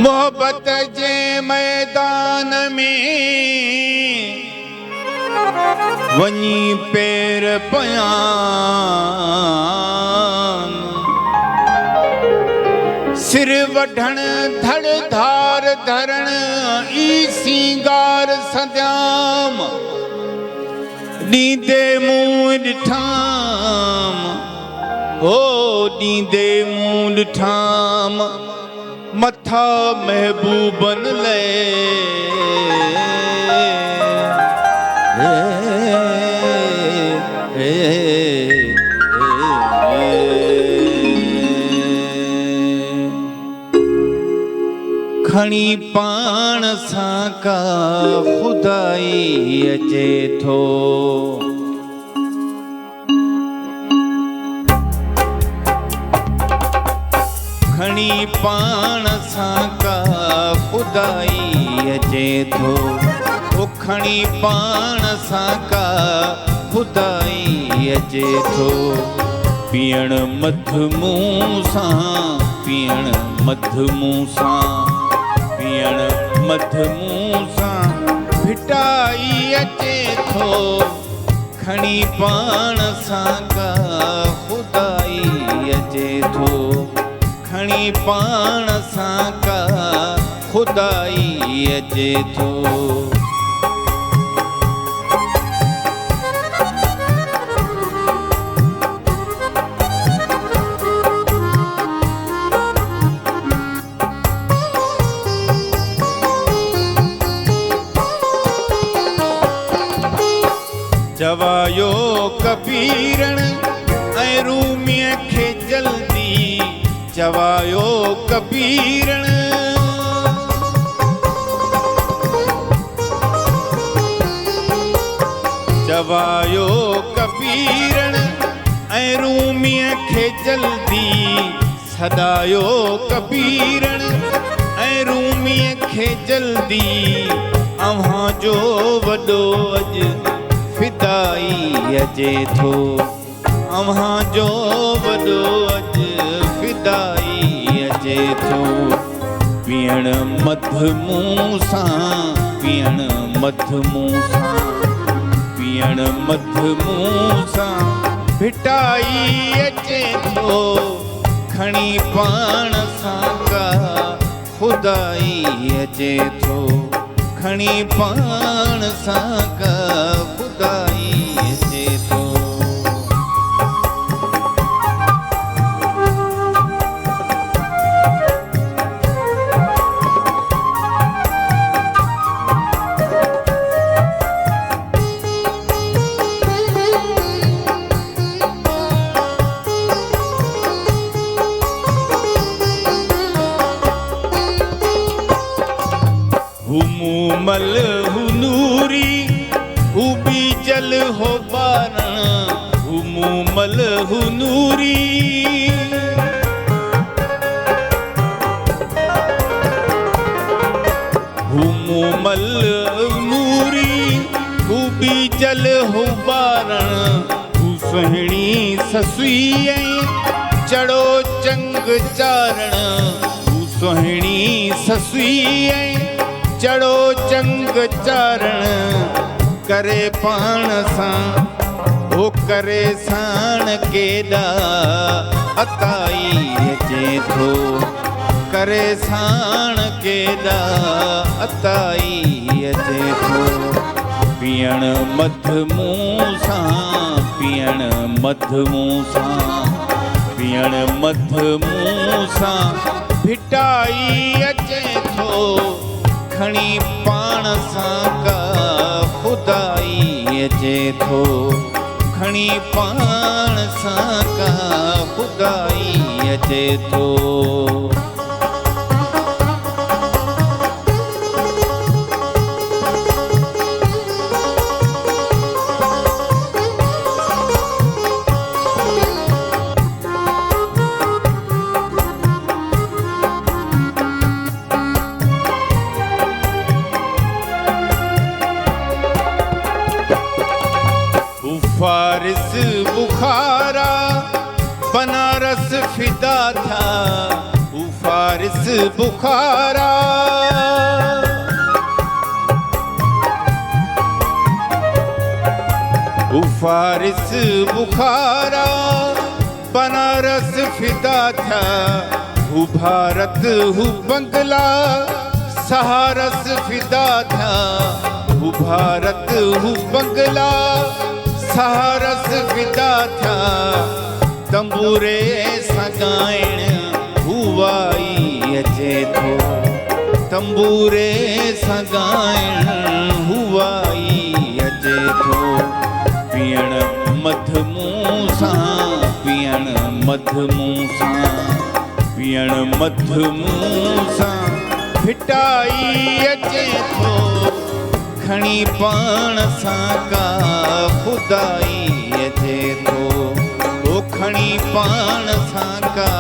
मोहब्बत जे मैदान में वनी पैर पयान सिर वढण धड़ धार धरण ई सिंगार सद्याम नींदे मुंह ॾिठाम हो नींदे मुंह ॾिठाम मथा महबूबन ले खणी पाण सां का खुदाई अचे थो खणी पाण सां का खुदाई अचे थो ओ खणी पाण सां का खुदाई अचे थो पीअण मधमूं सां पीअण मधमूं सां पीअण मधमूं सां भिटाई अचे थो खणी पाण सां का खुदाई अचे थो खणी पाण सां का खुदाई अचे थो चवायो कबीरन ऐं रूमीअ खे जल्दी चवायो कबीरन चवायो कबीरन ऐं रूमीअ खे जल्दी सदायो कबीरन ऐं रूमीअ खे जल्दी अव्हां जो वॾो अॼु फिदाई अचे थो अव्हां जो वॾो अॼु फिदाई अचे थो पीअण मधमूं सां पीअण मधमूं सां पीअण मधमूं सां भिटाई अचे थो खणी पाण सां का खुदाई अचे थो खणी पाण सां का खुदाई अचे थो हुमूमल हुनूरी हुबी जल हो बारण हुमूमल हुनूरी हुमूमल हुनूरी हुबी जल हो बारण हू सुहिणी ससुई चढ़ो चंग चारण हू सुहिणी ससुई चढ़ो चंग चारण करे पाण सां हो करे साण केॾा अताई अचे थो करे साण केॾा अताई अचे थो पीअण मधमूं सां पीअण मधमूं सां पीअण मध मूं सां भिटाई अचे थो खणी पाण सां का खुदाई अचे थो खणी पाण सां का खुदाई अचे थो फारिस बुखारा बनारस फिदा था फारिस बुखारा फारिस बुखारा बनारस फिदा था भारत बंगला सहारस फिदा था भारत बंगला सहारस फिदा था तंबूरे सगाइण हुआई अचे थो तंबूरे सगाइण हुआई अचे थो पीअण मध मूं सां पीअण मध मूं सां पीअण मध मूं सां भिटाई अचे थो खणी पाण सां का खुदाई अचे थो ओ खणी पाण सां का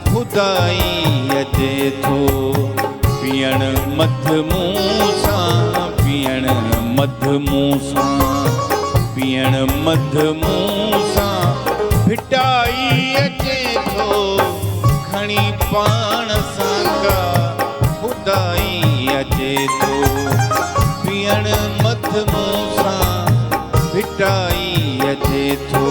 खुदाई अचे थो पीअण मध मूं सां पीअण मध मूं सां पीअण मध मूं सां भिटाई अचे थो खणी पाण सां का खुदाई अचे थो पीअण मध मूं सां भिटाई अचे थो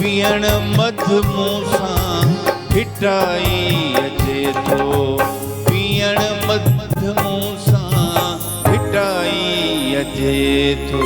पीअण मध मूं सां भिटाई अचे थो पीअण मध मूं सां भिटाई अचे थो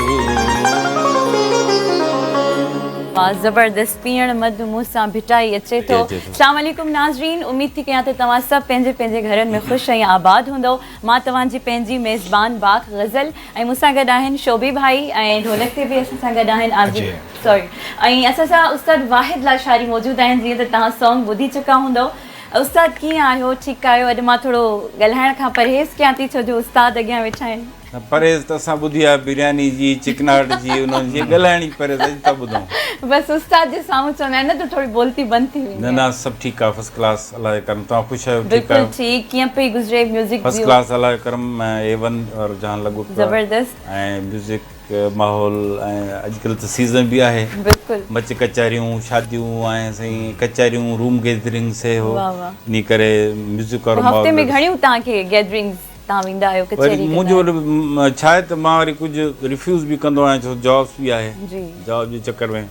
ज़बरदस्त पीअण मध मूं सां भिटाई अचे थो अस्सलाम वालेकुम नाज़रीन उम्मीद थी कयां त तव्हां सभु पंहिंजे पंहिंजे घरनि में ख़ुशि ऐं आबाद हूंदो मां तव्हांजी पंहिंजी मेज़बान बाग गज़ल ऐं मूंसां गॾु आहिनि शोभी भाई ऐं ढोलक ते बि असां सां गॾु आहिनि आज़ी सॉरी ऐं असां सां उस्ताद वाहिद लाशारी मौजूदु आहिनि जीअं त तव्हां सॉन्ग ॿुधी चुका हूंदव उस्ताद कीअं आहियो ठीकु आहियो अॼु मां थोरो ॻाल्हाइण खां परहेज़ कयां थी छो जो उस्ताद अॻियां वेठा आहिनि परहेज़ त असां ॿुधी आहे बिरयानी जी चिकनाहट जी उन्हनि जी ॻाल्हाइण जी परहेज़ अॼु था ॿुधूं बसि उस्ताद जे साम्हूं चवंदा आहिनि न त थोरी बोलती बंदि थी वेंदी न न सभु ठीकु आहे फर्स्ट क्लास अलाह करम तव्हां ख़ुशि आहियो ठीकु बिल्कुलु आहियो ठीकु कीअं पई गुज़रे म्यूज़िक फर्स्ट क्लास अलाह करम A1 और जहां लॻो पियो आहे। ज़बरदस्त ऐं म्यूज़िक माहौल ऐं अॼुकल्ह त सीज़न बि आहे बिल्कुलु मच कचहरियूं शादियूं ऐं साईं कचहरियूं रूम गैदरिंग से हो वाह वाह इन करे म्यूज़िक और हफ़्ते में माहौल घणियूं तव्हांखे गैदरिंग्स तव्हां वेंदा आहियो वरी कचहरी मुंहिंजो वरी छा आहे त मां वरी कुझु रिफ्यूज़ बि कंदो आहियां छो जॉब्स बि आहे जी जॉब जे चकर में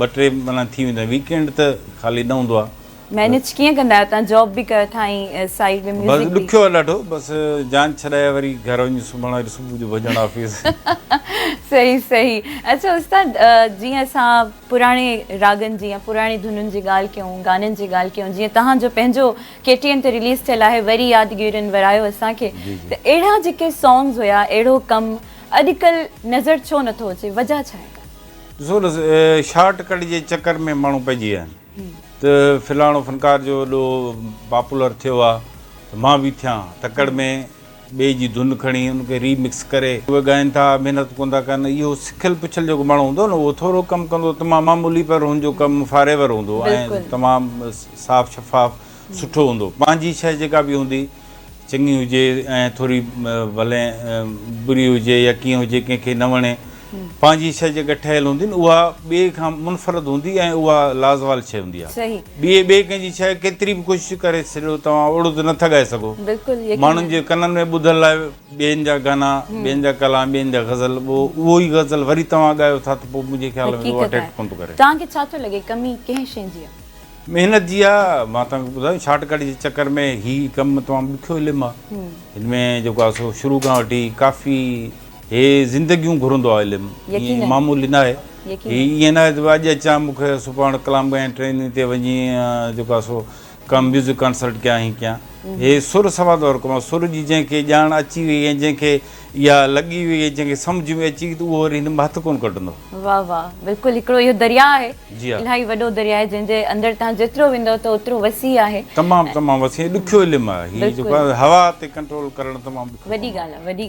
2-3 माना थी वेंदा वीकेंड त ख़ाली न हूंदो आहे मैनेज कीअं कंदा आहियो तव्हां जॉब बि कयो था ऐं साइड में बसि म्यूज़िक बि ॾुखियो आहे ॾाढो बसि जान छॾाए वरी घर वञी सुम्हण वरी सुबुह जो भॼण ऑफिस सही सही अच्छा उस्ताद जीअं असां पुराणे रागनि जी या पुराणी धुनुनि जी ॻाल्हि कयूं गाननि जी ॻाल्हि कयूं जीअं तव्हांजो पंहिंजो KTN ते रिलीज़ थियल आहे वरी यादगिरियुनि वरायो असांखे त अहिड़ा जेके सॉन्ग्स हुया अहिड़ो कमु अॼुकल्ह नज़र छो नथो अचे वजह छा आहे ॾिसो न शॉर्टकट जे चकर में माण्हू पइजी विया आहिनि त फलाणो फनकार जो एॾो पॉपुलर थियो आहे त मां बि थियां तकड़ में ॿिए जी धुन खणी उनखे रीमिक्स करे उहे ॻाइनि था महिनत कोन था कनि इहो सिखियलु पुछियलु जेको माण्हू हूंदो न उहो थोरो कमु कंदो तमामु मामूली पर हुनजो कमु फॉरएवर हूंदो ऐं तमामु साफ़ शफ़ाफ़ सुठो हूंदो पंहिंजी शइ जेका बि हूंदी चङी हुजे ऐं थोरी भले बुरी हुजे या कीअं हुजे कंहिंखे न वणे पंहिंजी शइ जेका ठहियलु हूंदी न उहा ॿिए खां मुनफ़रद हूंदी ऐं उहा लाज़वाल शइ हूंदी आहे ॿिए कंहिंजी शइ केतिरी बि कोशिशि करे छॾियो तव्हां ओड़ो त नथा ॻाए सघो माण्हुनि जे कननि में ॿुधल आहे ॿियनि जा गाना ॿियनि जा कलाम ॿियनि जा गज़ल उहो ई गज़ल वरी तव्हां ॻायो था त पोइ मुंहिंजे ख्याल में उहा अटैक कोन थो करे तव्हांखे छा थो लॻे कमी कंहिं शइ जी आहे महिनत जी आहे मां तव्हांखे ॿुधायो शॉर्टकट जे चकर में हीउ कमु तमामु ॾुखियो इल्मु आहे हिन में जेको आहे सो शुरू खां वठी काफ़ी हे ज़िंदगियूं घुरंदो आहे इल्मु ईअं मामूली न आहे यकीन ईअं न आहे अॼु अचां मूंखे सुभाणे कलाम ऐं ट्रेनिंग ते वञी जेको आहे सो कम म्यूज़िक कंसर्ट कयां ई कयां हे सुर सवादो कमु सुर जी जंहिंखे ॼाण अची वई ऐं जंहिंखे इहा लॻी वई ऐं जंहिंखे सम्झ में अची त उहो वरी हिन में हथु कोन कढंदो वाह वाह बिल्कुलु हिकिड़ो इहो दरिया आहे जी हा। इलाही वॾो दरिया आहे जंहिंजे अंदरि तव्हां जेतिरो वेंदव त ओतिरो वसी आहे तमामु तमामु वसी ॾुखियो इल्मु आहे हीअ जेको आहे हवा ते कंट्रोल करणु तमामु ॾुखियो वॾी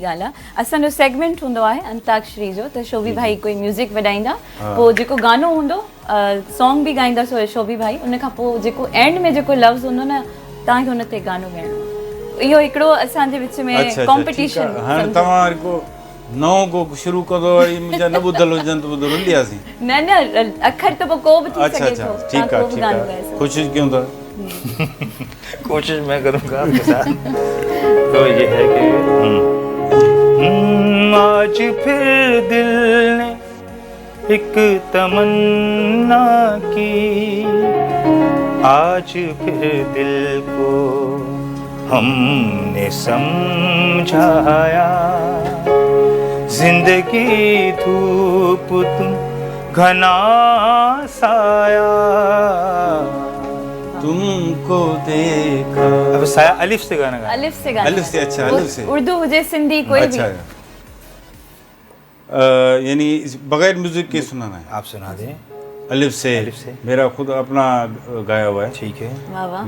ॻाल्हि आहे असांजो सेगमेंट हूंदो आहे अंताक्षरी जो त शोभी भाई कोई म्यूज़िक वॼाईंदा पोइ जेको गानो हूंदो सॉन्ग बि ॻाईंदा शोभी भाई उन खां पोइ जेको एंड में जेको लफ़्ज़ हूंदो न तव्हांखे हुन ते गानो ॻाइणो इहो हिकिड़ो असांजे विच में कॉम्पिटिशन हाणे तव्हां वरी को नओं को शुरू कंदो वरी मुंहिंजा न ॿुधल हुजनि त ॿुधो रुलियासीं न अखर त पोइ को बि थी अच्छा सघे अच्छा थो ठीकु आहे ठीकु आहे कोशिशि कयूं था कोशिश मैं करूँगा आपके साथ तो ये है कि आज फिर दिल ने एक तमन्ना की आज फिर दिल को हमने समझाया जिंदगी धूप तुम घना साया तुमको देखा अब साया अलिफ से गाना गा अलिफ से गाना अलिफ से अच्छा अलिफ से उर्दू हुजे सिंधी कोई भी अच्छा यानी बगैर म्यूजिक के सुनाना है आप सुना दें अलिफ से मेरा खुद अपना गाया हुआ है ठीक है वाह वाह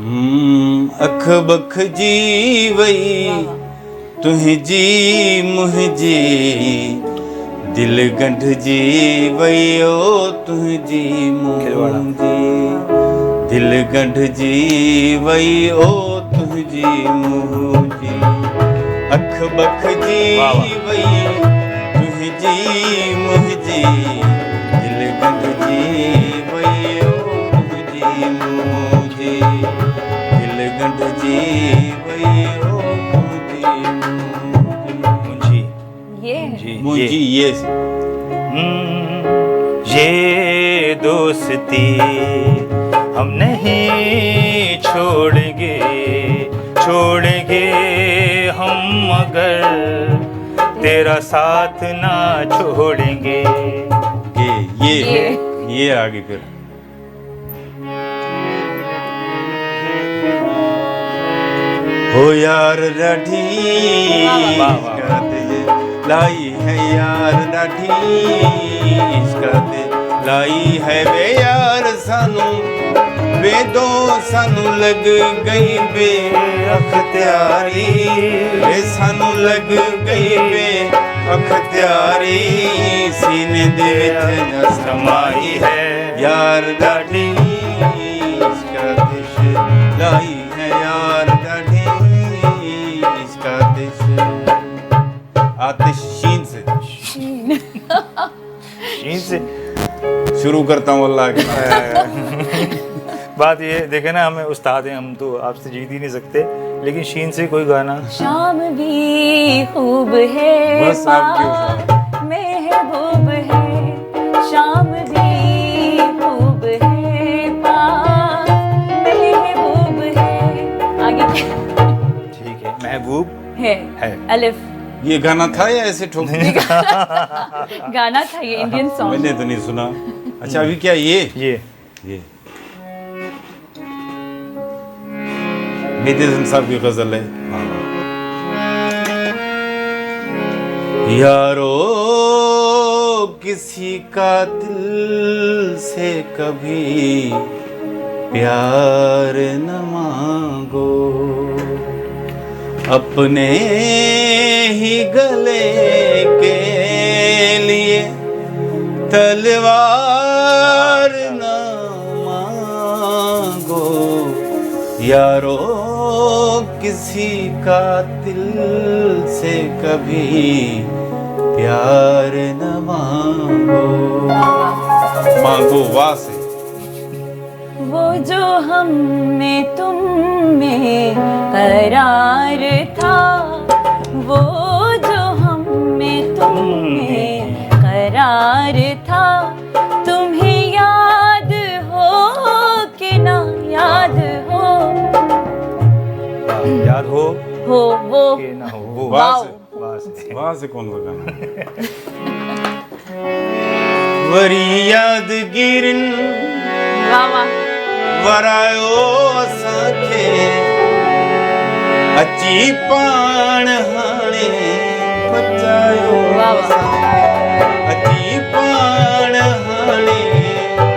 अख बख जी वई तुंहिंजी मुंहिंजी दिल गंढ जी वई ओ तुंहिंजी मुंहिंजी दिल गंढ जी वई ओ तुंहिंजी मुंहिंजी अख बख जी वई तुंहिंजी मुंहिंजी दिल गंढ जी वई ओ तुंहिंजी मुंहिंजी दिल गंढ जी वई ओ तुंहिंजी मुंहिंजी ये दोस्ती हम नहीं छोड़ेंगे हम मगर तेरा साथ ना छोड़ेंगे ये आगे फिर हो यार ॾाढी लाई है यार ॾाढी इश्क़ लाई है वे यार सानू वेदो सानू लग गई बे अख्तियारी वे सानू लग गई बे अख्तियारी सीने दे विच समाई है यार ॾाढी इश्क़ लाई है यार ॾाढी इश्क़ आतिश शीन से शुरू करता हूँ अल्लाह के बात ये देखे ना हमें उस्ताद हैं हम तो आपसे जीत ही नहीं सकते लेकिन शीन से कोई गाना शाम भी खूब है बस आपके महबूब है शाम भी खूब है महबूब है आगे ठीक है महबूब है अलिफ ये गाना था या ऐसे ठोक गाना था ये इंडियन सॉन्ग मैंने तो नहीं सुना अच्छा अभी क्या ये मेहदी हसन साहब की गजल है यारो किसी का दिल से कभी प्यार न मांगो अपने ही गले के लिए तलवार न मांगो यारो किसी का दिल से कभी प्यार न मांगो वाह से वो जो हम में तुम में करार था वो जो हम में तुम में करार था तुम्हें याद हो कि ना याद हो वो कि ना हो वो वाह से कौन सा गाना वरी यादगिरिन वाह वाह वरायो असांखे अची पाण हाणे बचायो वाह वाह अची पाण हाणे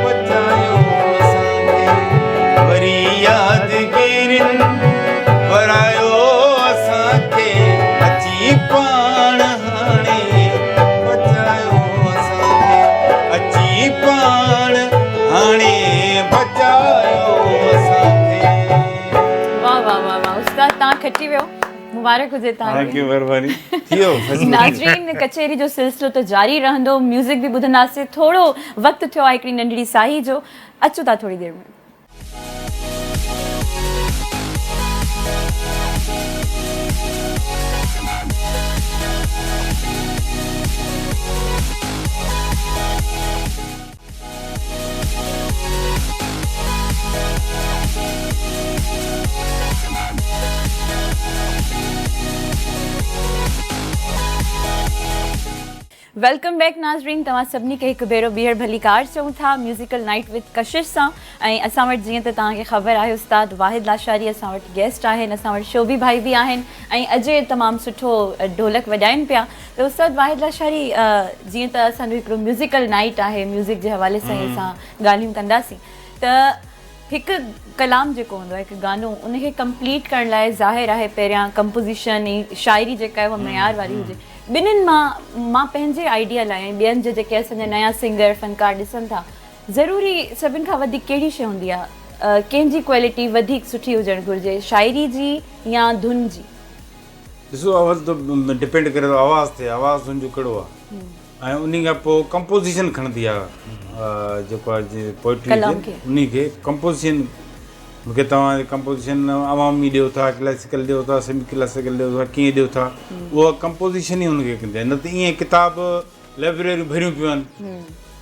बचायो असांखे वरी यादगिरिन वरायो असांखे अची पाण हाणे बचायो असांखे अची पाण हाणे बचायो असांखे वाह वाह वाह वाह उस्ताद तव्हां खटी वियो मुबारक हुजे तव्हांखे महिरबानी थियो नाज़रीन कचेरी जो सिलसिलो त जारी रहंदो म्यूज़िक बि ॿुधंदासीं थोरो वक़्तु थियो आहे हिकिड़ी नंढड़ी साही जो अचूं था थोरी देरि में वेलकम बैक नाज़रीन तव्हां सभिनी खे हिकु भेरो ॿीहर भली कार चऊं था म्यूज़िकल नाइट विद कशिश सां ऐं असां वटि जीअं त तव्हांखे ख़बर आहे उस्ताद वाहिद लाशारी असां वटि गेस्ट आहिनि असां वटि शोभी भाई बि आहिनि ऐं अजय तमामु सुठो ढोलक वॼाइनि पिया त उस्ताद वाहिद लाशारी जीअं त असांजो हिकिड़ो म्यूज़िकल नाइट आहे म्यूज़िक जे हवाले सां ई असां ॻाल्हियूं कंदासीं त हिकु कलाम जेको हूंदो आहे हिकु गानो उनखे कंप्लीट करण लाइ ज़ाहिर आहे पहिरियां कंपोज़िशन ऐं शाइरी जेका आहे उहा मयार वारी हुजे ॿिन्हिनि मां पंहिंजे आइडिया लाइ ऐं ॿियनि जे जेके असांजा नया सिंगर फ़नकार ॾिसनि था ज़रूरी सभिनि खां वधीक कहिड़ी शइ हूंदी आहे कंहिंजी क्वालिटी वधीक सुठी हुजणु घुरिजे शाइरी जी या धुन जी ॾिसो आवाज़ त डिपेंड करे थो आवाज़ ते आवाज़ तुंहिंजो कहिड़ो आहे ऐं उन खां पोइ कंपोज़िशन खणंदी आहे जेको आहे पोइट्री उन खे कंपोज़िशन मूंखे तव्हां कंपोज़िशन अवामी ॾियो था क्लासिकल ॾियो था सेमी क्लासिकल ॾियो था कीअं ॾियो था उहा कंपोज़िशन ई हुनखे कंदी आहे न त ईअं किताब लाइब्रेरियूं भरियूं पियूं आहिनि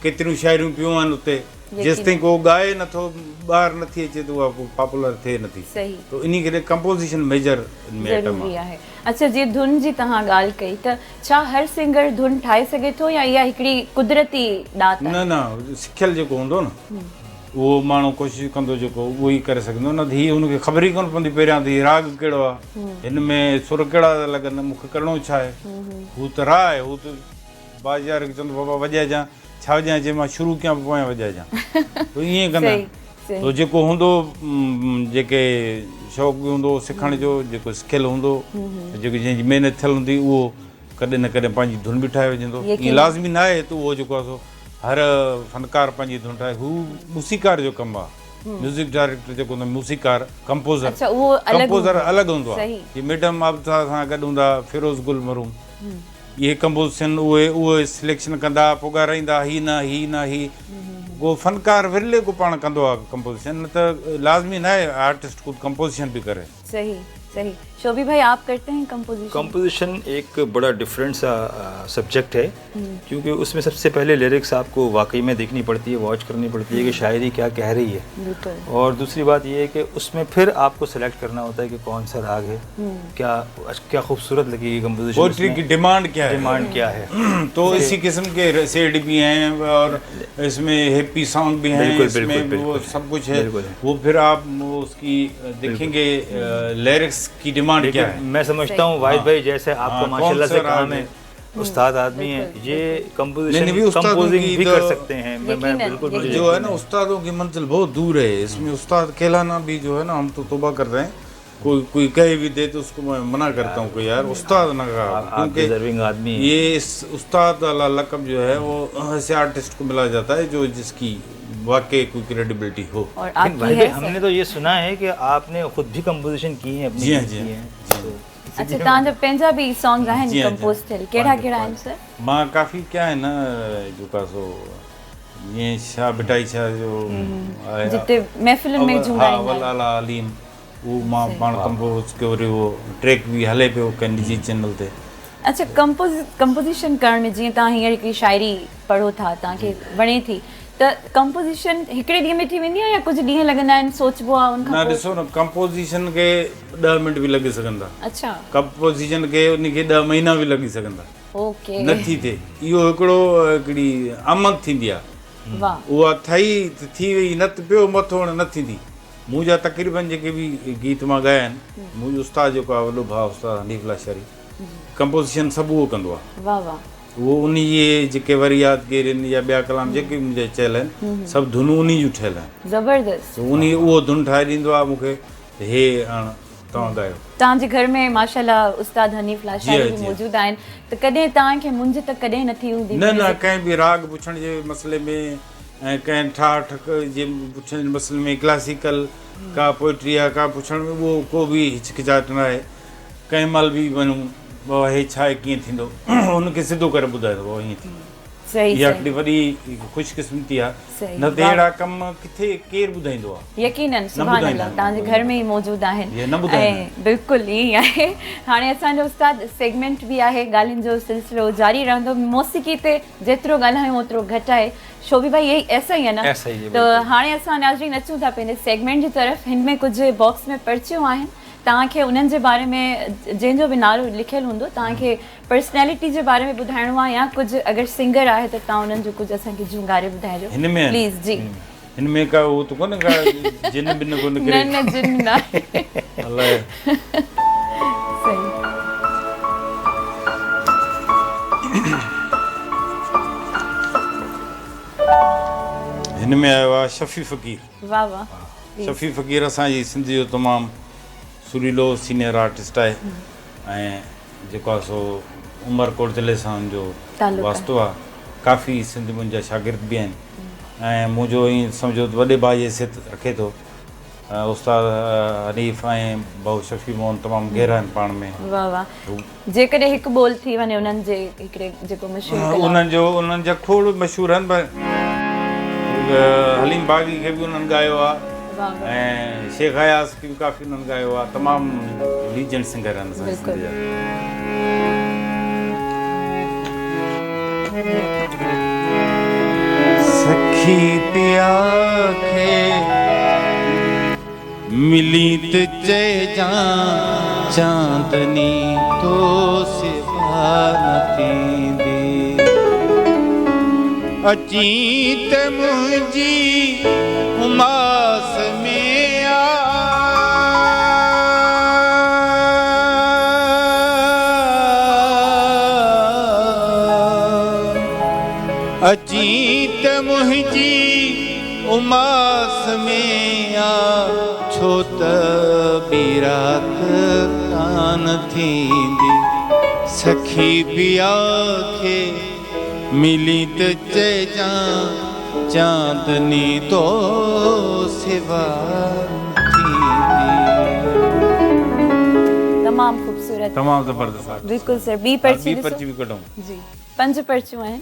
केतिरियूं शाइरियूं पियूं आहिनि उते जेसि ताईं को ॻाए नथो ॿाहिरि नथी अचे त उहा पॉपुलर थिए नथी त इन करे कंपोज़िशन मेजर ज़रूरी आहे अच्छा जीअं धुन जी तव्हां ॻाल्हि कई त छा हर सिंगर धुन ठाहे सघे थो या इहा हिकिड़ी कुदरती ॾात न सिखियल जेको हूंदो न उहो माण्हू कोशिशि कंदो जेको उहो ई करे सघंदो न त हीअ हुनखे ख़बर ई कोन पवंदी पहिरियां त हीअ राग कहिड़ो आहे हिन में सुर कहिड़ा था लॻनि मूंखे करिणो छा आहे हू त राह आहे हू त बाज़ार खे चवंदो बाबा वॼाइजांइ छा वॼाइजांइ चई मां शुरू कयां पोयां वॼाइजांइ त ईअं कंदा त जेको हूंदो जेके शौक़ु हूंदो सिखण जो जेको सिखियल हूंदो जेको जंहिंजी महिनत थियल हूंदी उहो कॾहिं न कॾहिं पंहिंजी धुन बि ठाहे वञंदो ईअं लाज़मी न आहे त उहो जेको आहे सो हर फ़नकार पंहिंजी धुन ठाहे हू मूसीकार जो कमु आहे म्यूज़िक डायरेक्टर जेको हूंदो मूसीकार कंपोज़र अलॻि हूंदो आहे जीअं मैडम आबता सां गॾु हूंदा फिरोज़ गुल मरूम इहे कंपोज़िशन उहे सिलेक्शन कंदा पोइ ॻाराईंदा ही न ही उहो फ़नकार विरले को पाण कंदो आहे कंपोज़िशन न त लाज़मी न आहे आर्टिस्ट खुद कंपोज़िशन बि करे सही सही शोभी भाई आप करते हैं कंपोजिशन एक बड़ा डिफरेंट सा सब्जेक्ट है क्योंकि उसमें सबसे पहले लिरिक्स आपको वाकई में देखनी पड़ती है वॉच करनी पड़ती है कि शायरी क्या कह रही है और दूसरी बात ये है कि उसमें फिर आपको सेलेक्ट करना होता है कि कौन सा राग है क्या खूबसूरत लगेगी कंपोजिशन पोएट्री की डिमांड क्या है तो इसी किस्म के सेड भी हैं और इसमें हैप्पी सॉन्ग भी हैं इसमें वो सब कुछ है वो फिर आप उसकी देखेंगे लिरिक्स की डिमांड क्या है मैं समझता हूँ वाहिद भाई जैसे आपको माशाल्लाह से काम है उस्ताद आदमी है ये कंपोजिशन कंपोजिंग भी कर सकते हैं मैं बिल्कुल जो है ना उस्तादों की मंजिल बहुत दूर है इसमें उस्ताद कहलाना भी जो है ना हम तो तौबा कर रहे हैं कोई कहे भी दे तो उसको मैं मना करता हूँ कि यार उस्ताद ना कहा क्योंकि आदमी ये उस्ताद वाला लक़ब जो है वो ऐसे आर्टिस्ट को मिला जाता है जो जिसकी वाकई कोई क्रेडिबिलिटी हो। और हमने तो ये सुना है कि आपने खुद भी कंपोजिशन की है अपनी। जी हाँ अच्छा तव्हांजा पंहिंजा बि सॉन्ग्स आहिनि कंपोज थियल कहिड़ा कहिड़ा आहिनि सर मां काफ़ी क्या है ना जेका सो ये शाह बिटाई शाह जो जिते महफ़िलुनि में झूमाईंदा वलाला अलीम वो मां पाण कंपोज कयो वरी वो ट्रैक भी हले पियो कंहिं निजी चैनल ते। अच्छा कंपोजिशन करण में जीअं तव्हां हींअर हिकिड़ी शाइरी पढ़ो था तव्हांखे वणे थी त कंपोजिशन हिकिड़े ॾींहं में थी वेंदी आहे या कुझु ॾींहं लॻंदा आहिनि सोचबो आहे उनखां पोइ ॾिसो न कंपोजिशन खे 10 मिंट बि लॻी सघंदा। अच्छा कंपोजिशन खे उनखे 10 महीना बि लॻी सघंदा ओके नथी थिए। इहो हिकिड़ी आमद थींदी आहे, वाह उहा ठही थी वई, न त पियो मथो न थींदी। मुंहिंजा तक़रीबन जेके बि गीत मां ॻाया आहिनि, मुंहिंजो उस्ताद जेको आहे वॾो भाउ उस्ताद हनीफ लाशारी, कंपोज़िशन सभु उहो कंदो आहे। वाह वाह उहो उन जे जेके वरी यादगिर आहिनि या ॿिया कलाम जेके बि मुंहिंजा चयल आहिनि, सभु धुनूं उन जूं ठहियल आहिनि। ज़बरदस्त। उहो धुन ठाहे ॾींदो आहे मूंखे, हे हाणे तव्हां ॻायो। तव्हांजे घर में माशाल्लाह उस्ताद हनीफ लाशारी जी, बि जी। मौजूदु आहिनि, त कॾहिं तव्हांखे मुंझ त कॾहिं न थी हूंदी? न कंहिं बि राग पुछण जे मसइले में ऐं कंहिं ठाठ जे पुछण जे मसइले में, क्लासिकल का पोइट्री आहे का पुछण में, उहो को बि हिचकिचाहट न आहे। कंहिं महिल बि वञूं, बाबा हे छा आहे, कीअं थींदो, हुनखे सिधो करे ॿुधाए थो, ईअं थींदो। सही इहा सही हिकिड़ी वॾी ख़ुशकिस्मती आहे, सही। न त अहिड़ा कम किथे केरु ॿुधाईंदो आहे। यकीनन सुभान अल्लाह तव्हांजे घर में ई मौजूदु आहिनि। इहे न ॿुधाईंदा ऐं बिल्कुलु ईअं आहे। हाणे असांजो उस्ताद सेगमेंट बि आहे, ॻाल्हियुनि जो सिलसिलो जारी रहंदो। मौसीक़ी ते जेतिरो ॻाल्हायूं ओतिरो घटि आहे। शोभी भाई यही ऐसा ही है ना? ऐसा ही है, त हाणे असां नाज़रीन अचूं था पंहिंजे सेगमेंट जी तरफ़। हिन में कुझु बॉक्स में पर्चियूं आहिनि, तव्हांखे उन्हनि जे बारे में जंहिंजो बि नालो लिखियलु हूंदो, तव्हांखे पर्सनैलिटी जे बारे में ॿुधाइणो आहे, या कुझु अगरि सिंगर आहे त तव्हां उन्हनि जो कुझु असांखे जूंगारे ॿुधाइजो हिन में प्लीज़। जी हिन में का उहो त कोन्हे का जिन बिन कोन न करे न जिन न आहे। अलाए। सही हिन में आयो आहे शफ़ी फ़क़ीर। वाह वाह। शफ़ी फ़क़ीर असांजी सिंध जो तमामु सुरीलो सीनियर आर्टिस्ट आहे, ऐं जेको आहे सो उमरकोट ज़िले सां जो तालुक़ु वास्तो आहे। काफ़ी सिंध मुंहिंजा शागिर्द बि आहिनि, ऐं मुंहिंजो ईअं सम्झो वॾे भाउ जी हैसियत रखे थो। उस्ताद हनीफ़ ऐं भाउ शफ़ी मोहन तमामु गहरा आहिनि पाण में। वाह वाह। जेकॾहिं हिकु बोल थी वञे उन्हनि जे हिकिड़े जेको मशहूरु उन्हनि जा खोड़ मशहूरु आहिनि, पर हलीम बाग़ी खे बि उन्हनि ॻायो आहे, ऐं शेख हयास खे बि काफ़ी उन्हनि ॻायो आहे। तमामु लीजेंड सिंगर आहिनि असांजे सिंध जा। सखी पिया खे मिली त चइजां चांदनी तो सिवा न थींदी, अची त मुंहिंजी उमास में आ, अची त मुंहिंजी उमास में आ, छो त ॿी राति कान थींदी। सखी पिया खे मिली त चइजां चांदनी तो सिवा थींदी। तमामु ख़ूबसूरत, तमामु ज़बरदस्त। बिल्कुलु सर। ॿी पर्ची भी कढूं। जी 5 पर्चियूं आहिनि।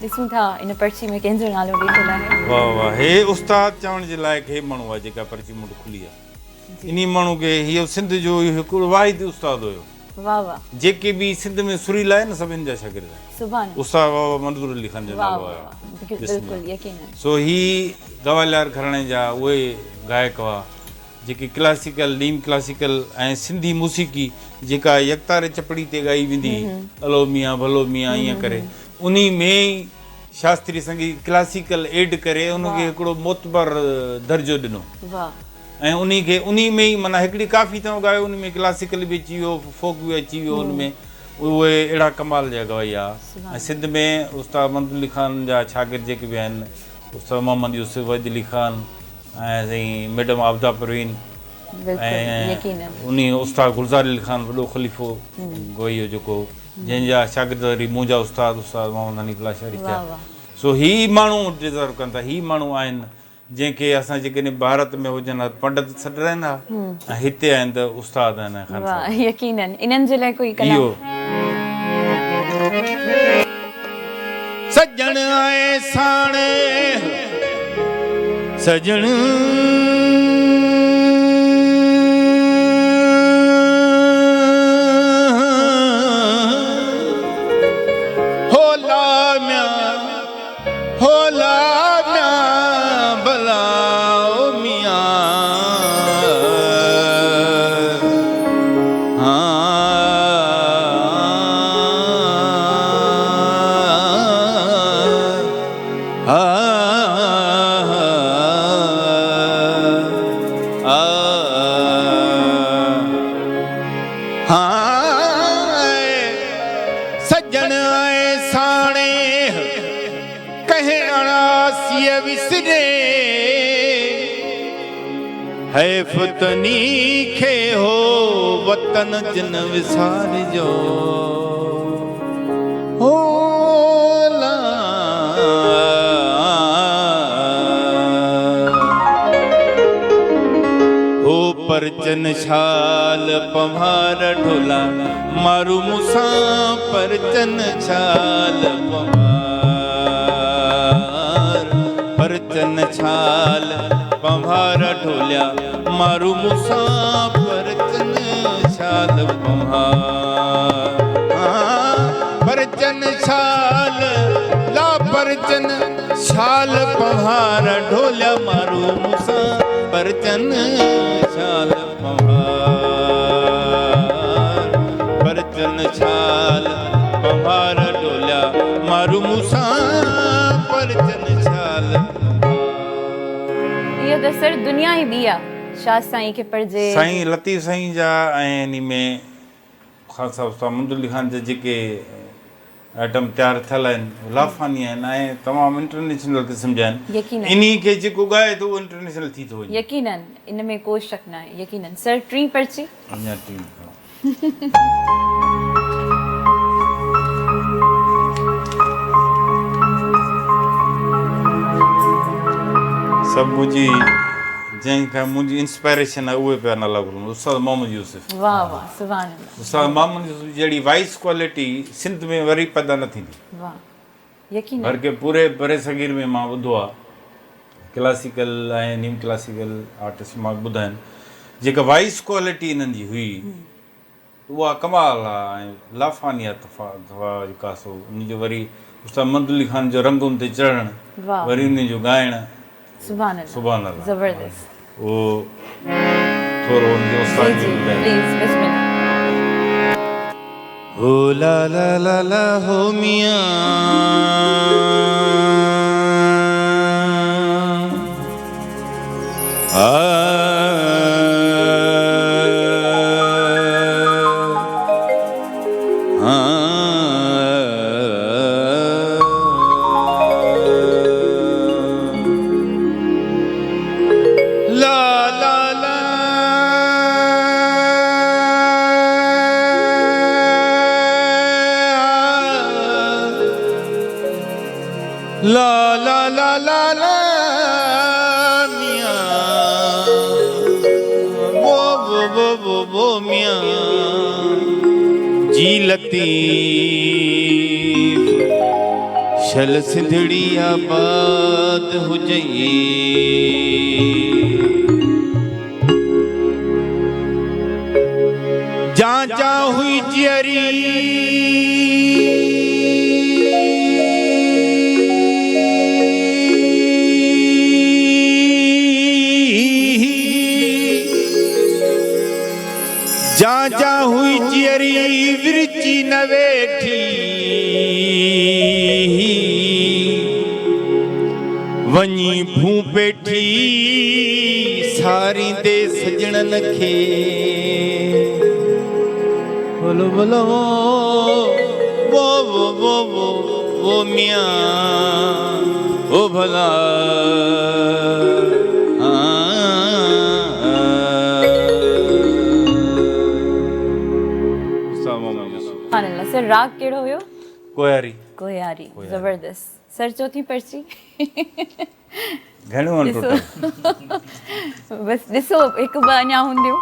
ॾिसूं था इन पर्ची में कंहिंजो नालो ॾिठल आहे। वाह वाह। हे उस्ताद चवण जे लाइक़ु हे माण्हू आहे जेका पर्ची मुंड खुली आहे। इन्ही माण्हू खे हीअ सिंध जो हिकिड़ो वाहिद उस्ताद हुयो। वाह वाह। जेके बि सिंध में सुरीला आहिनि सभिनि जा शागिर्द आहिनि। सुभान उस्ताद बाबा मंज़ूर अली ख़ान जो वाह नालो वाह आयो। वाह। बिल्कुलु यकीनन। सो ही गवालियार घराणे जा उहे गायक हुआ जेके क्लासिकल, नीम क्लासिकल ऐं सिंधी मौसीक़ी जेका यकतारे चपड़ी ते ॻाई वेंदी, अलो मियां भलो मियां ईअं करे, उन में ई शास्त्रीय संगीत क्लासिकल एड करे उनखे हिकिड़ो मोतबर दर्जो ॾिनो। वाह। ऐं उन में ई माना हिकिड़ी काफ़ी तव्हां ॻायो, उन में क्लासिकल बि अची वियो, फोक बि अची वियो। उन में उहे अहिड़ा कमाल जा गवाई आहे। ऐं सिंध में उस्ताद मंज़ूर अली ख़ान जा शागिर्द जेके बि आहिनि, उस्ताद मोहम्मद यूसुफ वैद अली ख़ान ऐं साईं मैडम आबदा परवीन, ऐं उन उस्ताद गुलज़ार अली ख़ान वॾो ख़लीफ़ो गवाई हो जेको, जंहिंजा शागिर्द वरी मुंहिंजा उस्ताद मोहम्मद हनीफ़ लाशारी थिया। सो ही माण्हू डिज़र्व कनि था। ही माण्हू आहिनि जंहिंखे असां जेकॾहिं भारत में हुजनि पंडित सॾराइनि हा, ऐं हिते आहिनि त उस्ताद आहिनि ख़ान साहब। यकीनन इन्हनि जे लाइ कोई कलाम। इहो सजण आए साणे सजण वासीअ विसरे हैफ़ तनी खे हो वतन जिन विसारिजो हो ला हो परचन छाल पवार ढोला मारू मुसा परचन छाल पवार परचन छाल पवार ढोल्या मारू मुसा परचन छाल पवार परचन छाल ला परचन छाल पवार ढोल्या मारू मुसा परचन छाल पवार परचन छाल पवार ढोल्या मारू मुसा परचन छाल इहो त सर दुनिया ई ॿी आहे शाह साईं खे पढ़जे साईं लतीफ़ साईं जा ऐं इन में ख़ासि उस्ताद मुहम्मद खान जा जेके आइटम तयारु थियल आहिनि लाफ़ानी आहिनि ऐं तमामु इंटरनेशनल क़िस्म जा आहिनि यकीनन इन खे जेको ॻाए थो उहो इंटरनेशनल थी थो वञे यकीनन इन में को शक न आहे यकीनन सर टी पर्ची अञा टीम सभु मुंहिंजी जंहिंखां मुंहिंजी इंस्पायरेशन आहे उहे पिया नाला घुरनि उस्ताद मोहम्मद यूसुफ वाह वाह सुभान अल्लाह उस्ताद मोहम्मद यूसुफ जहिड़ी वॉइस क्वालिटी सिंध में वरी पैदा न थींदी वाह यकीनन हर के पूरे बरे सगीर में मां ॿुधो आहे क्लासिकल ऐं नीम क्लासिकल आर्टिस्ट मां ॿुधा आहिनि जेका वॉइस क्वालिटी इन्हनि जी हुई उहा कमाल आहे ऐं लाफ़ानी आहे जेका सो उनजो वरी उस्ताद मुहम्मद खान जो रंगुनि ते चढ़णु वाह वरी उन जो ॻाइणु सुभान अल्लाह सुभान अल्लाह ज़बरदस्त वो थोरो उनजो उस्ताद जी जो ॿुधाइणु। प्लीज बिस्मिल्लाह हो ला ला ला ला हो मियां ला ला ला ला ला मियां वो मियां जी लतीफ शल सिंधड़ी आबाद हुजई जा जा हुई जियरी जा जा हुई जियरी विरची न वेठी वञी भूं पेठी सारी दे सजणन खे बोलो बोलो वो मियां ओ भला सुभान अल्लाह सर राग कहिड़ो हुयो कोयारी कोयारी ज़बरदस्त सर चौथी पर्ची घणो आहिनि टोटल बस ॾिसो हिकु ॿ अञा हूंदियूं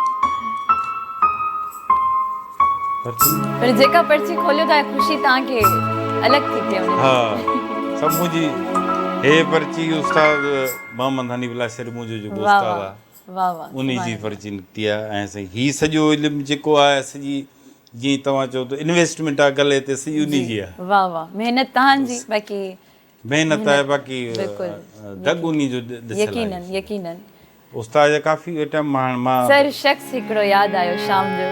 पर जेका पर्ची खोलियो था ख़ुशी तव्हांखे अलॻि थी थिए हा सभु मुंहिंजी हे पर्ची उस्ताद मोहम्मद हनीफ लाशरी मुंहिंजो जेको वाह उस्ताद आहे वाह वाह उन जी पर्ची निकिती आहे ऐं साईं हीउ सॼो इल्मु जेको आहे सॼी जीअं तव्हां चओ त इन्वेस्टमेंट आहे गले ते सॼी उन जी आहे वाह वाह महिनत तव्हांजी बाक़ी महिनत आहे बाक़ी बिल्कुलु दग उन जो ॾिसलु यकीनन आहे यकीनन उस्ताद जा काफ़ी आइटम मां सर शख्स हिकिड़ो यादि आयो शाम जो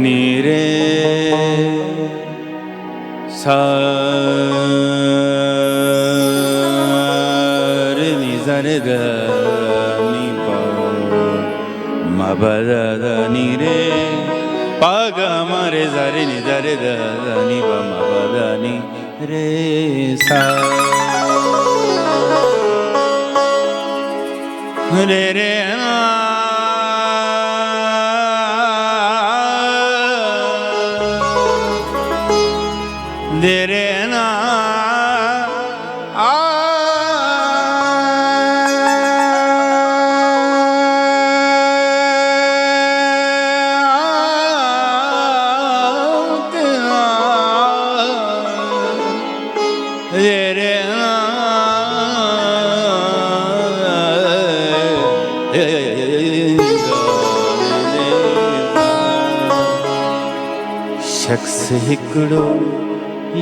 नीरे सार निजर गनी पा मबद नीरे पा ग म रे सा रे नि सा रे द नि प म प द नि रे सा रे रे ना दे रे ना शख्स हिकिड़ो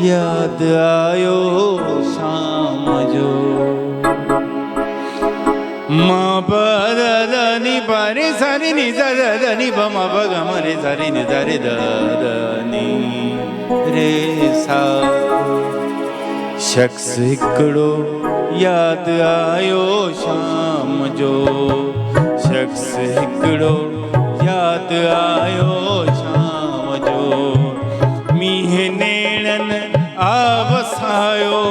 यादि आयो शाम जो मां प द द नि प रे सा रे नि सा द द नि प म प ग म रे सा रे नि सा रे द द नि रे सा शख्स हिकिड़ो यादि आयो शाम जो शख्स हिकिड़ो यादि आयो शाम जो मींह नेणनि आवसायो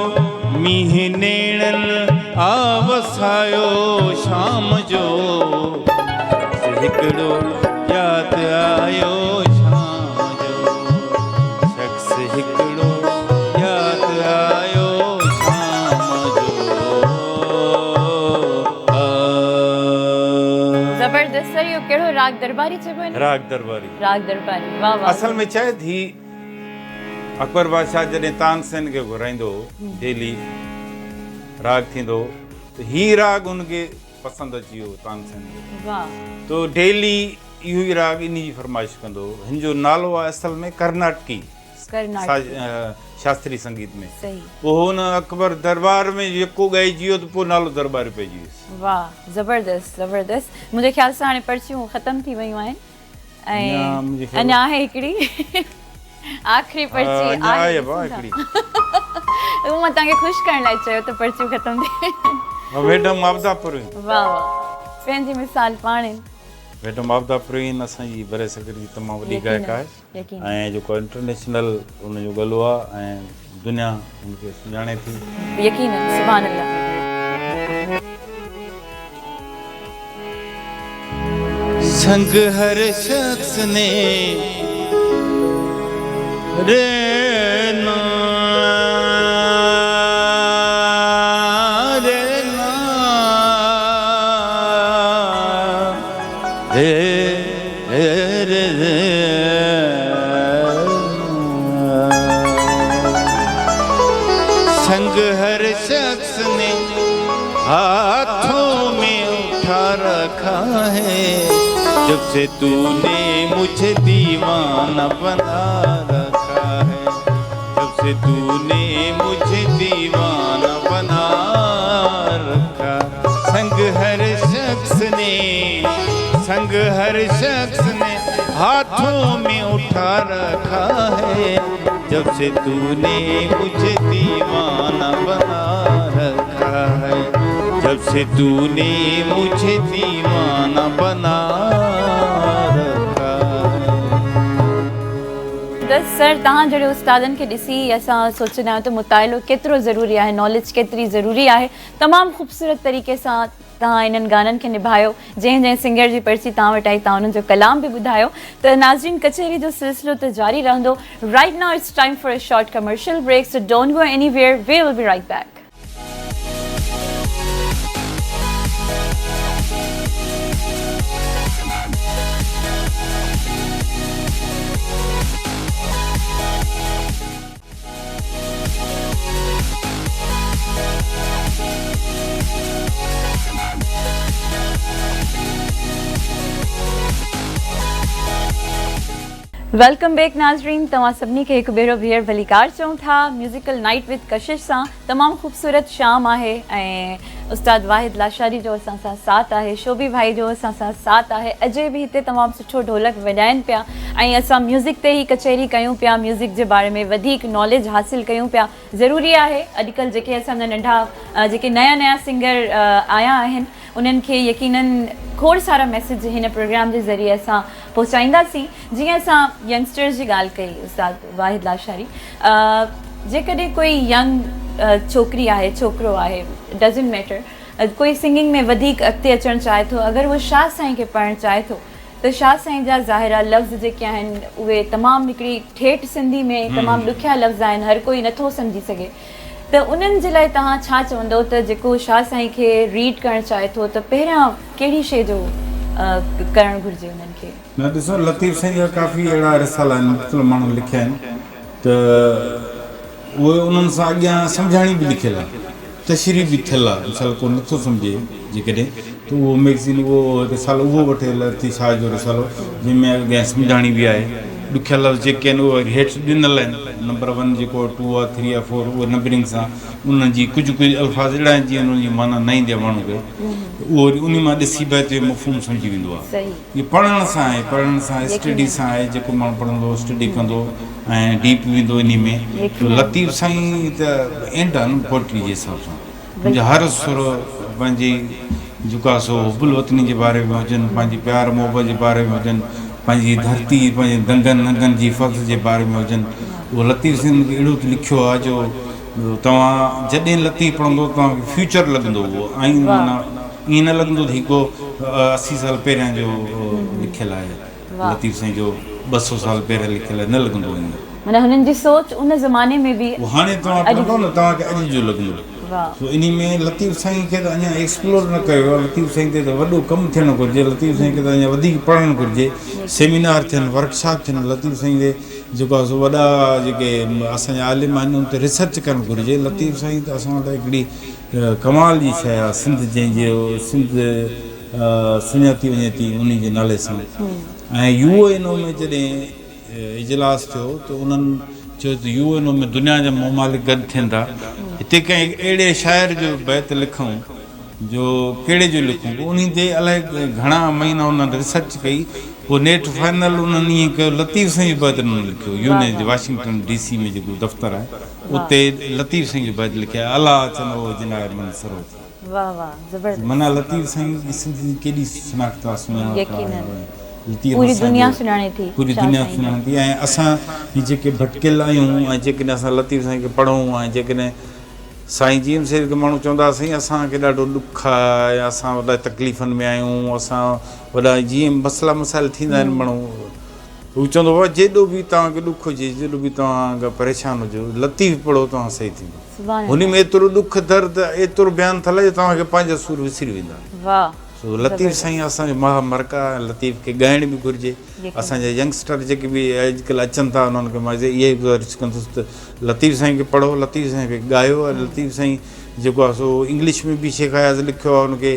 मींह नेणनि आवसायो शाम जो हिकिड़ो यादि आयो शाम जो शख्स हिकिड़ो यादि आयो शाम जो ज़बरदस्त सर, इहो कहिड़ो राग दरबारी चइबो आहे? राग दरबारी। राग दरबारी, वाह वाह। असल में चए थी अकबर बादशाह जॾहिं तानसेन खे घुराईंदो डेली राग थींदो त ही राग उनखे पसंदि अची वियो तानसेन खे, वाह। तो डेली इहो ई राग इन जी फरमाइश कंदो। हिन जो नालो आहे असल में कर्नाटकी शास्त्रीय संगीत में। सही। पोइ हुन अकबर दरबार में जेको ॻाइजी वियो त पोइ नालो दरबारी पइजी वियुसि। वाह, ज़बरदस्त ज़बरदस्त। मुंहिंजे ख़्याल सां हाणे पर्चियूं ख़तमु थी वियूं आहिनि ऐं अञा आहे हिकिड़ी आख़िरी पर्ची आहे हिकिड़ी उहो मां तव्हांखे ख़ुशि करण लाइ चयो त पर्चियूं ख़तमु थी। मैडम आबदापुरी। वाह वाह, पंहिंजी मिसाल पाण आहिनि। मैडम आबदापुरी असांजी बरे सगर जी तमामु वॾी गायक आहे ऐं जेको इंटरनेशनल उनजो गलो आहे ऐं दुनिया उनखे सुञाणे थी। यकीनन, सुभान अल्लाह। संग हर शख्स ने रे ना रे ना रे रे रे संग हर शख्स ने हाथों में उठा रखा है जब से तूने मुझे दीवाना बना रखा है जब से तूने मुझे दीवाना बना रखा संग हर शख्स ने हाथों में उठा रखा है जब से तूने मुझे दीवाना बना रखा है जब से तूने मुझे दीवाना बना सर, तव्हां जहिड़े उस्तादनि खे ॾिसी असां सोचंदा आहियूं त मुताइलो केतिरो ज़रूरी आहे, नॉलेज केतिरी ज़रूरी आहे। तमामु ख़ूबसूरत तरीक़े सां तव्हां इन्हनि गाननि खे निभायो। जंहिं सिंगर जी पर्ची तव्हां वटि आई, तव्हां उन्हनि जो कलाम बि ॿुधायो। त नाज़रीन, कचहरी जो सिलसिलो त जारी रहंदो। Right now it's time for a short commercial break, so don't go anywhere, we will be right back. Welcome back नाज़रीन, तव्हां सभिनी खे हिकु भेरो ॿीहर भलीकार चऊं था। म्यूज़िकल नाइट विद कशिश सां तमामु ख़ूबसूरत शाम आहे ऐं उस्ताद वाहिद लाशारी जो असां सां साथ आहे, शोभी भाई जो असां सां साथ आहे। अजय बि हिते तमामु सुठो ढोलक वॼाइनि पिया ऐं असां म्यूज़िक ते ई कचहरी कयूं पिया, म्यूज़िक जे बारे में वधीक नॉलेज हासिल कयूं पिया। ज़रूरी आहे अॼुकल्ह जेके असांजा नंढा जेके नया सिंगर आया आहिनि उन्हनि खे यकीनन खोड़ सारा मैसेज हिन प्रोग्राम जे ज़रिए असां पहुचाईंदासीं। जीअं असां यंगस्टर्स जी ॻाल्हि कई उस्ताद वाहिद लाशारी, जेकॾहिं कोई यंग छोकिरी आहे, छोकिरो आहे, डज़ंट मैटर, कोई सिंगिंग में वधीक अॻिते अचणु चाहे थो, अगरि उहो शाह साईं खे पढ़णु चाहे थो त शाह साईं जा ज़ाहिरा लफ़्ज़ जेके आहिनि उहे तमामु हिकिड़ी ठेठ सिंधी में तमामु ॾुखिया लफ़्ज़ आहिनि, हर कोई नथो सम्झी सघे, त उन्हनि जे लाइ तव्हां छा चवंदव त जेको शाह साईं खे रीड करणु चाहे थो त पहिरियां कहिड़ी शइ जो करणु घुरिजे उन्हनि खे? न ॾिसो, लतीफ़ साईं जा काफ़ी अहिड़ा रिसाला आहिनि, मुख़्तलिफ़ माण्हू लिखिया आहिनि, त उहे उन्हनि सां अॻियां सम्झाणी बि लिखियलु आहे, तशरीह बि थियल आहे। मिसाल को नथो सम्झे जेकॾहिं त उहो मैगज़ीन, उहो रिसालो उहो वठे, लतीफ़ शाह जो रिसालो, जंहिंमें अॻियां सम्झाणी बि आहे। ॾुखिया लफ़्ज़ जेके आहिनि उहे हेठि ॾिनल आहिनि, नंबर 1 जेको 2 आहे, 3 आहे, 4, उहे नंबरिंग सां उन्हनि जी कुझु अल्फाज़ अहिड़ा आहिनि जीअं उन्हनि जी माना न ईंदी आहे माण्हू खे, उहो वरी उन मां ॾिसी बि मफ़हूम सम्झी वेंदो आहे। इहो पढ़ण सां आहे, पढ़ण सां स्टडी सां आहे, जेको माण्हू पढ़ंदो स्टडी कंदो ऐं डीप वेंदो इन में। लतीफ़ साईं त एंड आहे न पोइट्री जे हिसाब सां, मुंहिंजा हर सुर पंहिंजी जेका सो हुबुल वतनी जे बारे में हुजनि, पंहिंजी प्यार मोहबत जे बारे में हुजनि, पंहिंजी धरती, पंहिंजे दंगनि नंगनि जी फ़र्ज़ जे बारे में हुजनि, उहो लतीफ़ साईं अहिड़ो लिखियो आहे जो तव्हां जॾहिं लतीफ़ पढ़ंदो तव्हांखे फ्यूचर लॻंदो। उहो ऐं माना ईअं न लॻंदो त हिकु 80 साल पहिरियां जो लिखियलु आहे, लतीफ़ साईं जो 200 साल पहिरियां लिखियलु आहे, न लॻंदो ईअं। माना हुननि जी सोच उन ज़माने में बि हाणे तव्हां पढ़ंदो न तव्हांखे अॼु जो लॻंदो। इन में लतीफ़ साईं खे त अञा एक्सप्लोर न कयो आहे, लतीफ़ साईं ते त वॾो कमु थियणु घुरिजे, लतीफ़ साईं खे त अञा वधीक पढ़णु घुरिजे, सेमिनार थियनि, वर्कशॉप थियनि, लतीफ़ साईं ते जेको आहे सो वॾा जेके असांजा आलिम आहिनि उन ते रिसर्च करणु घुरिजे। लतीफ़ साईं त असां वटि हिकिड़ी कमाल जी शइ आहे, सिंध जंहिंजो सिंध सुञाती वञे थी उन जे नाले सां। ऐं UNO में जॾहिं इजलास थियो त उन्हनि चयो त UNO में दुनिया जा ममालिक गॾु थियनि था, हिते कंहिं अहिड़े शाइर जो बैत लिखूं जो कहिड़े जो लिखूं, उन ते अलाए घणा महीना उन्हनि रिसर्च कई, पोइ नेट फाइनल उन्हनि ईअं कयो लतीफ़ साईं जो बैत उन्हनि लिखियो। यूने वाशिंगटन DC में जेको दफ़्तरु आहे उते लतीफ़ साईं जो बैत लिखिया, अला अचनि उहो जिनाए मन सरोज। वाह वाह, ज़बरदस्त। माना लतीफ़ साईं जी सिंधी केॾी सुञाणत आहे, पूरी दुनिया सुञाणे थी, पूरी दुनिया सुञाणे थी। ऐं असां ही जेके भटकियल आहियूं ऐं जेकॾहिं असां लतीफ़ साईं खे पढ़ूं ऐं जेकॾहिं साईं जी से माण्हू चवंदा साईं असांखे ॾाढो ॾुख आहे, असां वॾा तकलीफ़ुनि में आहियूं, असां वॾा जीअं मसइला मसाइल थींदा आहिनि, माण्हू हू चवंदो आहे जेॾो बि तव्हांखे ॾुख हुजे, जेॾो बि तव्हां परेशान हुजो, लतीफ़ पढ़ो तव्हां सही थींदो। हुन में एतिरो ॾुख दर्द एतिरो बयानु थियल आहे तव्हांखे पंहिंजा सुर विसरी वेंदा। सो लतीफ़ साईं असांजो महामरका, लतीफ़ खे ॻाइण बि घुरिजे। असांजा यंगस्टर जेके बि अॼुकल्ह अचनि था उन्हनि खे मां इहे गुज़ारिश कंदुसि त लतीफ़ साईं खे पढ़ो, लतीफ़ साईं खे ॻायो। ऐं लतीफ़ साईं जेको आहे सो इंग्लिश में बि शेख हयाज़ लिखियो आहे, उनखे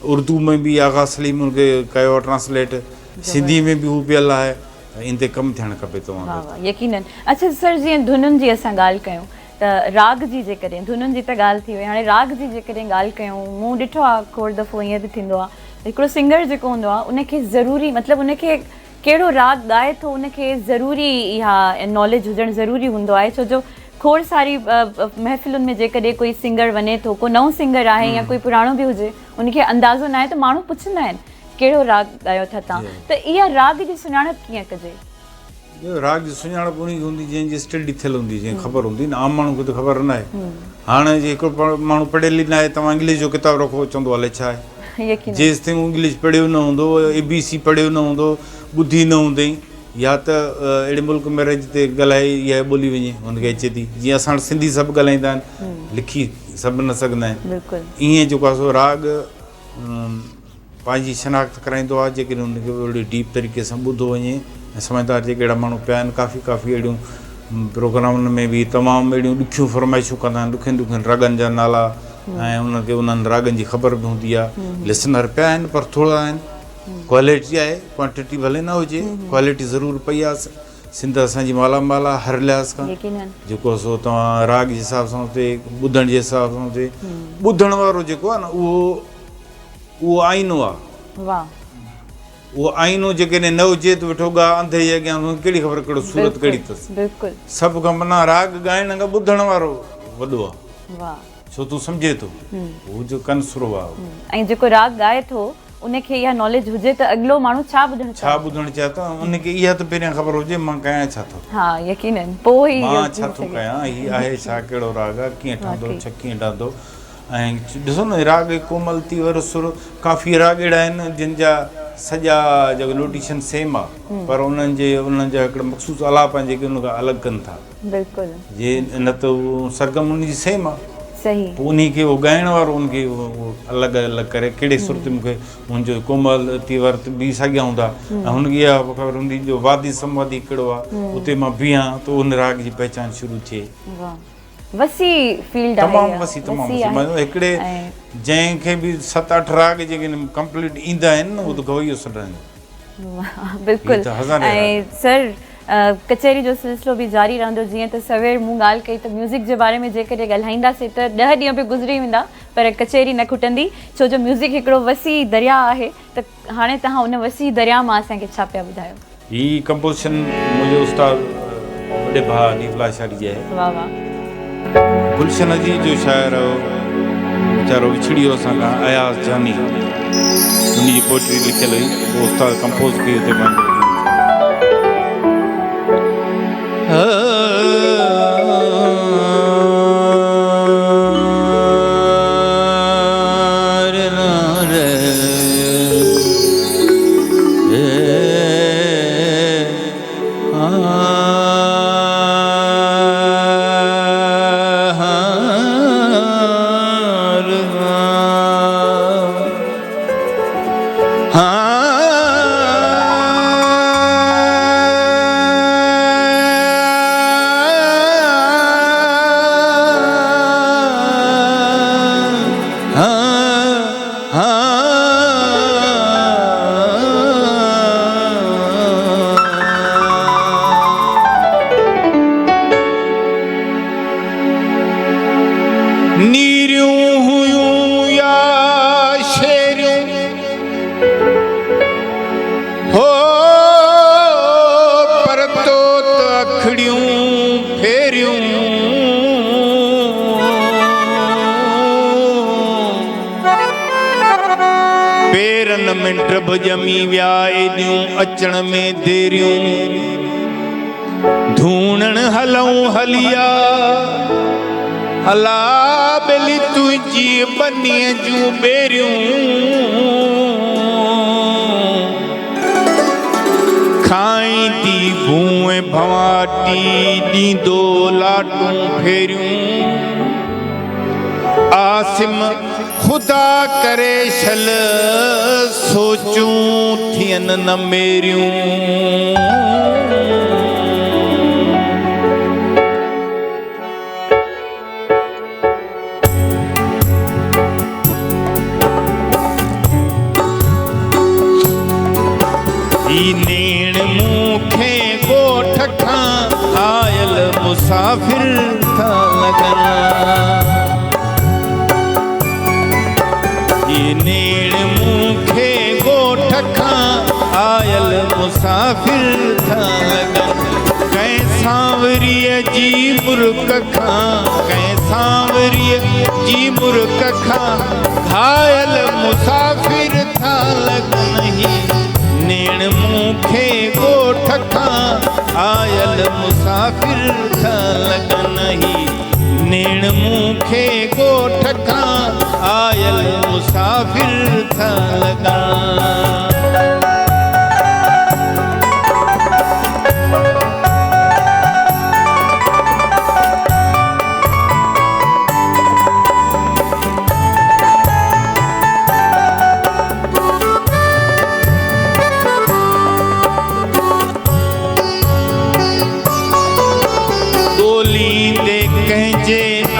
उर्दू में बि आगा सलीम उनखे कयो आहे ट्रांसलेट, सिंधी में बि हू पियल आहे, इन ते कमु थियणु खपे तव्हांखे। यकीनन। अच्छा सर, जीअं धुनुनि जी असां ॻाल्हि कयूं त राग जी जेकॾहिं, धुनुनि जी त ॻाल्हि थी वई, हाणे राग जी जेकॾहिं ॻाल्हि कयूं, मूं ॾिठो आहे खोड़ दफ़ो ईअं बि थींदो आहे, हिकिड़ो सिंगर जेको हूंदो आहे उनखे ज़रूरी, मतिलबु उनखे कहिड़ो राग ॻाए थो उनखे ज़रूरी इहा नॉलेज हुजणु ज़रूरी हूंदो आहे, छो जो खोड़ सारी महफ़िलुनि में जेकॾहिं कोई सिंगर वञे थो, को नओं सिंगर आहे या कोई पुराणो बि हुजे, उनखे अंदाज़ो न आहे त माण्हू पुछंदा आहिनि कहिड़ो राग ॻायो था तव्हां, त इहा राग जी सुञाणप कीअं कजे? राग जी सुञाणप उन हूंदी जंहिंजी स्टडी थियल हूंदी, जंहिंखे ख़बर हूंदी न, आम माण्हू खे त ख़बर न आहे। हाणे जे हिकिड़ो माण्हू पढ़ियल ई न आहे, तव्हां इंग्लिश जो किताबु रखो, चवंदो हले छा आहे, जेसि ताईं इंग्लिश पढ़ियो न हूंदो, ABC पढ़ियो न हूंदो, ॿुधी न हूंदई, या त अहिड़े मुल्क में रही जिते ॻाल्हाए इहा ॿोली वञे हुनखे अचे थी, जीअं असां सिंधी सभु ॻाल्हाईंदा आहिनि, लिखी सभु न सघंदा आहिनि, ईअं जेको आहे सो राग पंहिंजी शनाख़्त कराईंदो आहे, जेकॾहिं हुनखे अहिड़ी डीप तरीक़े सां ॿुधो वञे। ऐं समझदार जेके अहिड़ा माण्हू पिया आहिनि, काफ़ी अहिड़ियूं प्रोग्रामनि में बि तमामु अहिड़ियूं ॾुखियूं फरमाइशूं कंदा आहिनि, ॾुखियुनि रागनि जा नाला, ऐं उनखे उन्हनि रागनि जी ख़बर बि हूंदी आहे। लिसनर पिया आहिनि पर थोरा आहिनि, क्वालिटी आहे, क्वांटिटी भले न हुजे, क्वालिटी ज़रूरु पई आहे। सिंध असांजी मालामाल आहे हर लिहाज़ खां, जेको सो तव्हां राग जे हिसाब सां हुजे, ॿुधण जे हिसाब सां हुजे, ॿुधण वारो जेको आहे न उहो आईनो आहे। उहो आईनो जेकॾहिं न हुजे त वेठो ॻा अंधे जे अॻियां, कहिड़ी ख़बर कहिड़ो सूरत कहिड़ी अथसि। सभु खां माना राग ॻाइण खां ॿुधण वारो वॾो आहे, छो छो तूं सम्झे थो उहो जो कंसुरो आहे ऐं जेको राग ॻाए थो उनखे इहा नॉलेज हुजे त अॻिलो माण्हू छा ॿुधणु छा ॿुधणु चाहे थो उनखे इहा त पहिरियां ख़बर हुजे मां कयां छा थो हा यकीनन पोइ ई मां छा थो कयां हीअ आहे छा कहिड़ो राग आहे कीअं ठहंदो छा कीअं ठहंदो ऐं ॾिसो न राग कोमल तीवर सुर काफ़ी राग अहिड़ा आहिनि जिन जा सॼा जेको नोटेशन सेम आहे पर उन्हनि जा हिकिड़ा मख़सूस आलाप आहिनि जेके उन खां अलॻि कनि था बिल्कुलु जे न त उहो सरगम उन जी सेम आहे सही पोइ उन खे उहो ॻाइण वारो उनखे अलॻि अलॻि करे कहिड़े सुर ते मूंखे मुंहिंजो कोमल तीवर ते बीह सघिया हूंदा ऐं हुनखे इहा ख़बर हूंदी जो वादी संवादी कहिड़ो आहे उते मां बीहां त उन राग जी पहचान शुरू थिए वसी फील्ड आहे तमामु वसी हिकिड़े जंहिंखे बि 7-8 राग जेके कंप्लीट ईंदा आहिनि न उहो त गवैयो सॾाइनि बिल्कुलु ऐं सर कचहरी जो सिलसिलो बि जारी रहंदो जीअं त सवेर मूं ॻाल्हि कई त म्यूज़िक जे बारे में जेकॾहिं ॻाल्हाईंदासीं त 10 ॾींहं बि गुज़री वेंदा पर कचहरी न खुटंदी छो जो म्यूज़िक हिकिड़ो वसी दरिया आहे त हाणे तव्हां उन वसी दरिया मां असांखे छा पिया ॿुधायो हीअ कंपोज़िशन मुंहिंजो उस्ताद वॾे भाउ नीवला शारी जी आहे वाह वाह गुलशन अजीज जो शाइर वीचारो विछड़ी वियो असांखां अयाज़ जानी उनजी पोइट्री लिखियल हुई उहो उस्ताद कंपोज़ कई हुते पंहिंजो जमी विया एॾियूं अचण में देरियूं धूणण हलऊं हलिया हला बेली तुंहिंजी बनीअ जूं बेरियूं खाईंदी भूए भवाटी ॾींदो लाटूं फेरियूं आसिम खुदा करे छल सोचूं थियन न मेरियूं ई नेण मूंखे ॻोठ खां आयल मुसाफ़िर था लॻन नेण मूंखे ॻोठ खां आयल मुसाफ़िर था लॻन कंहिं सांवरीअ जी मुर्क खां कंहिं सांवरीअ जी मुर्क खां घायल मुसाफ़िर था लॻन नेण मूंखे ॻोठ खां आयल मुसाफ़िर था लॻन नेण मूंखे ॻोठ खां आयल मुसाफ़िर था लॻन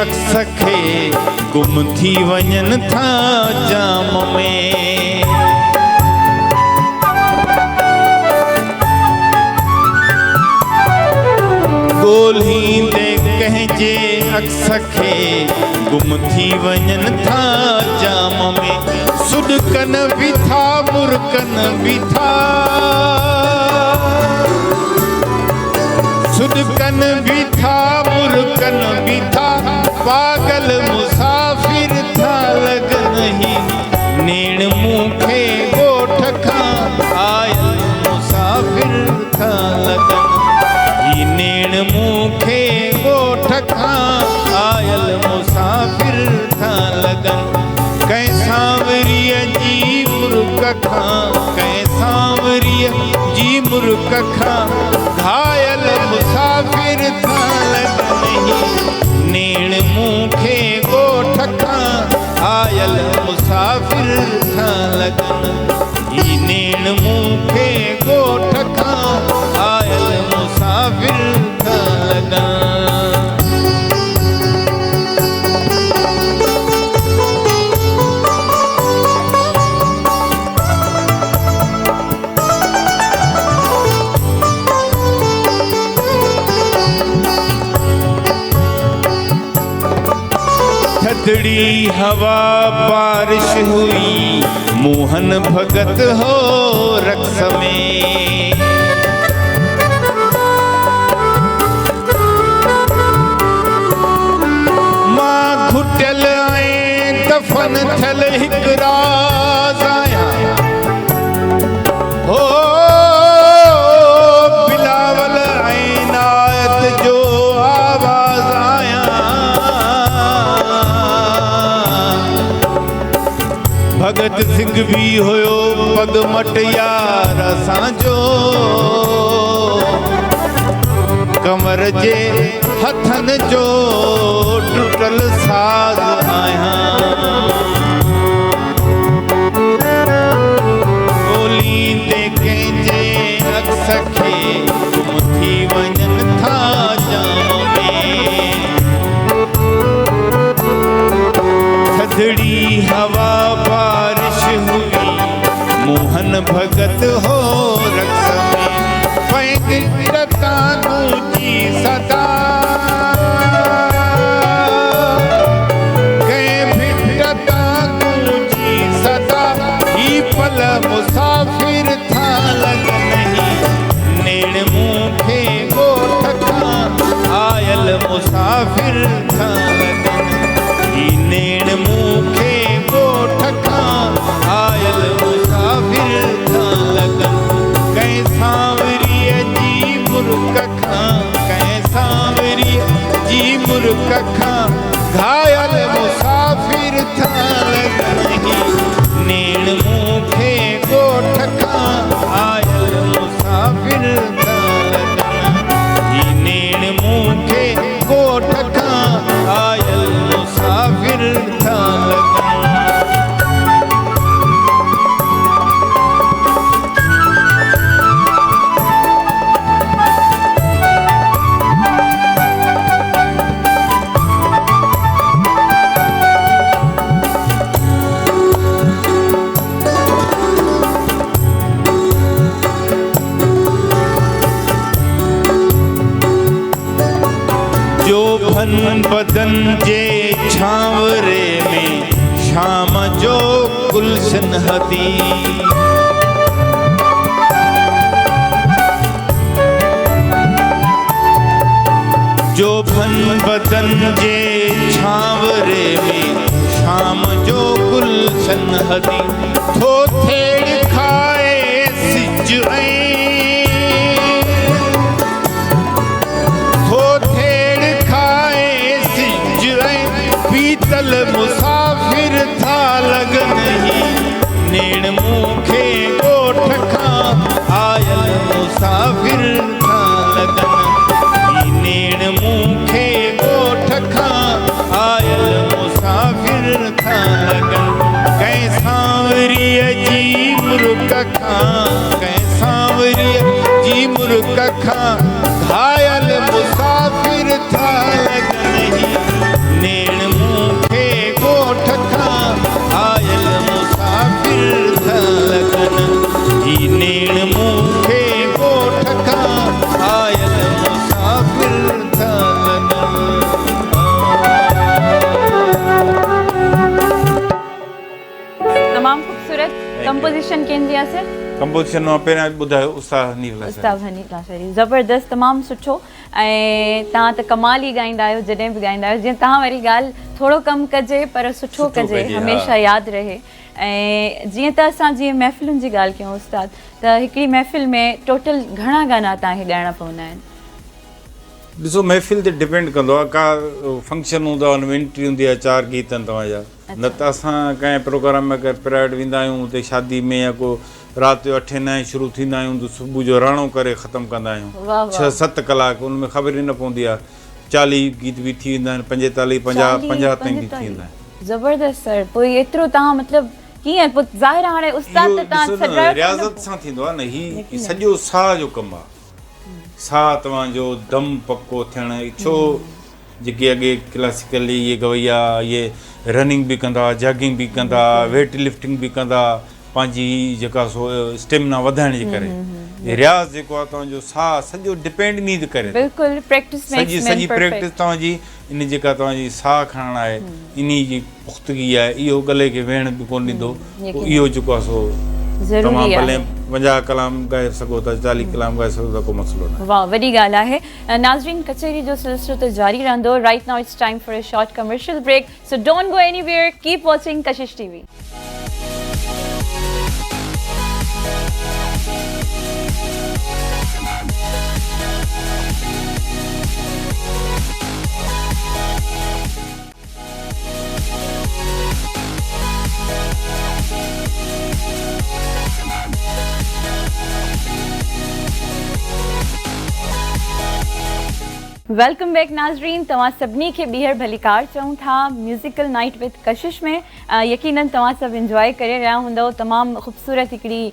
अक्स खे गुम थी वञनि था जाम में ॻोल्हींदे कंहिंजे अक्स खे गुम थी वञनि था जाम में सुॾकनि बि था मुर्कनि बि था सुॾकनि बि था मुर्कनि बि था पागल मुसाफ़िर खां आयल मुसाफ़िर था लगन कंहिं सांवरीअ जी मुर्क खां कंहिं सांवरीअ जी मुर्क खां घायल मुसाफ़िर था लगन नेण मूंखे ॻोठ खां आयल मुसाफ़िर था लगन ही नेण मूंखे ॻोठ खां आयल मुसाफ़िर था लगन थधड़ी हवा बारिश हुई मोहन भगत हो रक्स में मां घुटियल ऐं दफ़न थियल हिकु राज़ आहियां हो बिलावल ऐं नायत जो आवाज़ आहियां भगत सिंह भी हुयो पग मटियार असांजो कमर जे हथन जो टुटल साज़ आहियां ॻोल्हींदे कंहिंजे अक्स खे गुम थी वञनि था जाम में थधड़ी हवा बारिश हुई मोहन भगत हो रक्स में पैंगता गूंजी सदा कंहिं भिटता गूंजी सदा ही पल मुसाफ़िर था लगन नेण मूंखे ॻोठ खां आयल मुसाफ़िर था लगन ही नेण मूंखे ॻोठ खां आयल मुसाफ़िर था लगन कंहिं सांवरीअ जी मुर्क खां कंहिं सांवरीअ जी मुर्क खां घायल मुसाफ़िर था लगन नेण मूंखे ॻोठ खां आयल मुसाफ़िर था लगन ही नेण मूंखे ॻोठ खां आयल मुसाफ़िर था लगन जो भन बदन जे छांवरे में शाम जो गुलशन हदी जो भन बदन जे छांवरे में शाम जो गुलशन हदी थो थेड़ खाए सिज पीतल मुसाफ़िर था लगन नेण मूंखे ॻोठ खां आयल मुसाफ़िर था लगन नेण मूंखे ॻोठ खां आयल मुसाफ़िर था लगन कंहिं सांवरीअ जी मुर्क खां कंहिं सांवरीअ जी मुर्क खां घायल मुसाफ़िर था लगन नेण मूंखे ॻोठ खां आयल मुसाफ़िर था लगन ही नेण मूंखे ॻोठ खां आयल मुसाफ़िर था लगन तमामु ख़ूबसूरत कंपोजिशन कंहिंजी आहे सर कंपोजिशन मां पहिरियां ॿुधायो उस्ताद हनीफ लाशारी उस्ताद हनीफ लाशारी ज़बरदस्त तमामु सुठो ऐं तव्हां त कमाल ई ॻाईंदा आहियो जॾहिं बि ॻाईंदा आहियो जीअं तव्हां वारी ॻाल्हि थोरो कमु कजे पर सुठो कजे हमेशह यादि रहे ऐं जीअं त असां जीअं महफ़िलुनि जी ॻाल्हि कयूं उस्ताद त हिकिड़ी महफ़िल में टोटल घणा गाना तव्हांखे ॻाइणा पवंदा आहिनि ॾिसो महफ़िल ते डिपेंड कंदो आहे का फंक्शन हूंदो आहे हुन में एंट्री हूंदी आहे 4 गीतनि तव्हांजा न त असां कंहिं प्रोग्राम में अगरि प्राइवेट वेंदा आहियूं हुते शादी में या को राति जो 8-9 शुरू थींदा आहियूं त सुबुह जो राणो करे ख़तमु कंदा आहियूं 6-7 कलाक उन में ख़बर ई न पवंदी आहे 40 गीत बि थी वेंदा आहिनि 45 50 ताईं बि थी वेंदा आहिनि ज़बरदस्त सर पोइ एतिरो तव्हां मतिलबु कीअं पोइ ज़ाहिर आहे हाणे उस्ताद त तव्हां इहो ॾिसो न, सॼायो रियाज़त सां थींदो आहे न ही सॼो साह जो कमु आहे साह तव्हांजो दम पको थियणु छो जेके अॻे क्लासिकली इहे गवैया इहे रनिंग बि कंदा जॉगिंग बि कंदा वेट लिफ्टिंग बि कंदा पंहिंजी जेका सो स्टेमिना वधाइण जे करे रियाज़ जेको आहे तव्हांजो साह सॼो डिपेंड नी थो करे बिल्कुलु प्रैक्टिस सॼी प्रैक्टिस तव्हांजी इन जेका तव्हांजी साह खणण आहे इन जी पुख़्तगी आहे इहो गले खे वेहण बि कोन ॾींदो इहो जेको आहे सो तव्हां भले 50 कलाम ॻाए सघो था 40 कलाम ॻाए सघो था को मसइलो न वाह वॾी ॻाल्हि आहे नाज़रीन कचहरी जो सिलसिलो त जारी रहंदो right now it's time for a short commercial break so don't go anywhere keep watching Kashish TV welcome back नाज़रीन तव्हां सभिनी खे ॿीहर भलीकार चऊं था म्यूज़िकल नाइट विद कशिश में यकीनन तव्हां सभु इंजॉय करे रहिया हूंदव तमामु ख़ूबसूरत हिकिड़ी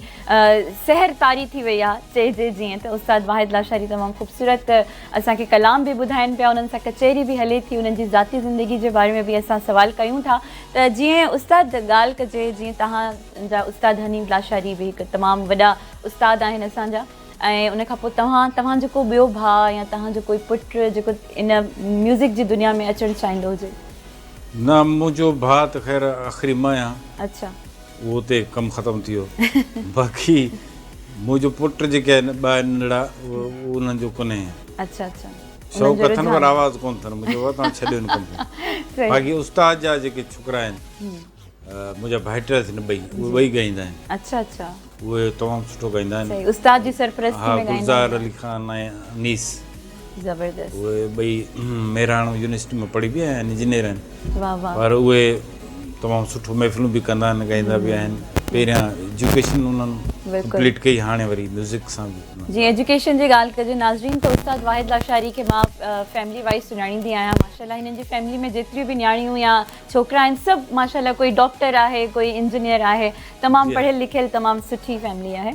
सहर तारी थी वई आहे चइजे जीअं त उस्ताद वाहिद लाशारी तमामु ख़ूबसूरत असांखे कलाम बि ॿुधाइनि पिया उन्हनि सां कचहरी बि हले थी उन्हनि जी ज़ाती ज़िंदगी जे बारे में बि असां सवाल कयूं था त जीअं उस्ताद ॻाल्हि कजे जीअं तव्हांजा उस्ताद हनीफ़ लाशारी बि हिकु तमामु वॾा उस्ताद आहिनि असांजा ऐं उन खां पोइ तव्हां जेको ॿियो भाउ या तव्हांजो कोई पुटु जेको इन म्यूज़िक जी दुनिया में अचणु चाहींदो हुजे न मुंहिंजो भाउ त ख़ैर आख़िरी मां आहियां अच्छा उहो ते कमु ख़तमु थी वियो बाक़ी मुंहिंजो पुटु जेके आहिनि ॿ नंढड़ा उन्हनि जो कोन्हे अच्छा अच्छा शौक़ु अथनि पर आवाज़ु कोन्ह अथनि मुंहिंजो तव्हां छॾियो न कमु बाक़ी उस्ताद जा जेके छोकिरा आहिनि मुंहिंजा भाइट आहिनि उहे ॿई ॻाईंदा आहिनि अच्छा अच्छा उहे तमामु सुठो ॻाईंदा आहिनि सही उस्ताद जी सरपरस्ती हा में ॻाईंदा गुलज़ार अली ख़ान ऐं अनीस ज़बरदस्त उहे ॿई मेराणो यूनिवर्सिटी में पढ़ी बि आहिनि इंजीनियर आहिनि वाह वाह पर उहे तमामु सुठो महफ़िलूं बि कंदा आहिनि ॻाईंदा बि आहिनि पहिरियां एजुकेशन उन्हनि कंप्लीट कई हाणे वरी म्यूज़िक सां बि जी एजुकेशन जी ॻाल्हि कजे नाज़रीन त उस्ताद वाहिद लाशारी खे मां फैमिली वाइज़ सुञाणींदी आहियां माशाल्लाह हिननि जी फैमिली में जेतिरियूं बि न्याणियूं या छोकिरा आहिनि सभु माशाल्लाह कोई डॉक्टर आहे कोई इंजीनियर आहे तमामु पढ़ियल लिखियल तमामु सुठी फैमिली है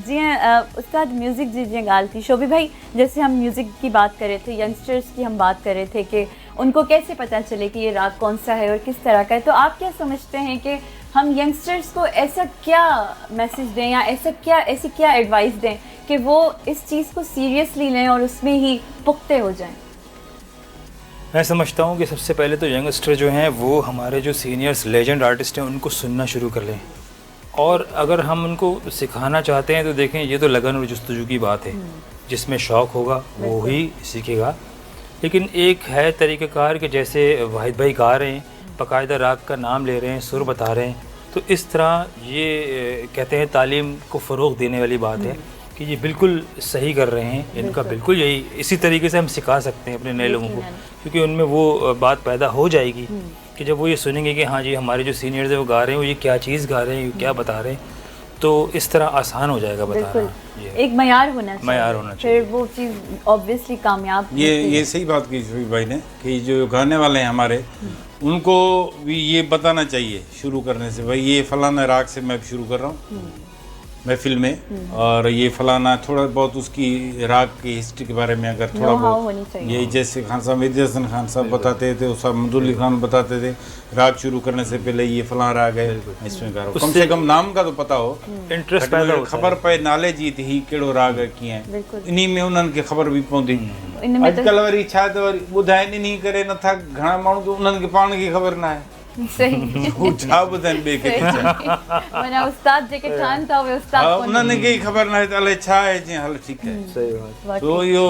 जियाँ उस्ताद म्यूज़िक जी जियाँ गाल थी शोभी भाई जैसे हम म्यूज़िक की बात कर रहे थे यंगस्टर्स की हम बात कर रहे थे कि उनको कैसे पता चले कि ये राग कौन सा है और किस तरह का है तो आप क्या समझते हैं कि हम यंगस्टर्स को ऐसा क्या मैसेज दें या ऐसी क्या एडवाइस दें कि वो इस चीज़ को सीरियसली लें और उसमें ही पुख्ते हो जाएं? मैं समझता हूँ कि सबसे पहले तो यंगस्टर जो हैं वो हमारे जो सीनियर्स लेजेंड आर्टिस्ट हैं उनको सुनना शुरू कर लें और अगर हम उनको सिखाना चाहते हैं तो देखें ये तो लगन और जुस्तजू की बात है जिसमें शौक़ होगा वो ही सीखेगा। लेकिन एक है तरीक़ाकार कि जैसे वाहिद भाई गा रहे हैं बाकायदा राग का नाम ले रहे हैं सुर बता रहे हैं तो इस तरह ये कहते हैं तालीम को फ़रोग़ देने वाली बात है कि ये बिल्कुल सही कर रहे हैं इनका बिल्कुल यही इसी तरीके से हम सिखा सकते हैं अपने नए लोगों को क्योंकि उनमें वो बात पैदा हो जाएगी कि जब वो ये सुनेंगे कि हाँ जी हमारे जो सीनियर्स हैं वो गा रहे हैं वो ये क्या चीज़ गा रहे हैं क्या बता रहे हैं तो इस तरह आसान हो जाएगा बताना। एक मयार होना चाहिए फिर वो चीज़ ऑब्वियसली कामयाब ये सही बात की शोभी भाई ने कि जो गाने वाले हैं हमारे उनको भी ये बताना चाहिए शुरू करने से भाई ये फलाना राग से मैं शुरू कर रहा हूँ महफिल में और ये फलाना थोड़ा बहुत उसकी राग की हिस्ट्री के बारे में अगर थोड़ा बहुत ये जैसे खान साहब मेहदी हसन खान साहब बताते थे उस अहमदुल्ला खान बताते थे राग शुरू करने से पहले ये फलाना राग है इसमें गा कम से कम नाम का तो पता हो इंटरेस्ट पैदा हो ख़बर पए नाले जी त ही कहिड़ो राग कीअं आहे इन्ही में उन्हनि खे ख़बर बि पवंदी अॼुकल्ह वरी छा त वरी ॿुधाइनि इन्ही करे नथा घणा माण्हू त उन्हनि खे पाण खे ख़बर न आहे सही छा ॿुधाइनि ॿिए खे माना उस्ताद जेके ठाहिनि था उहे उस्ताद उन्हनि खे ई ख़बर न आहे त अलाए छा आहे जीअं हल ठीकु आहे सही बात तो इहो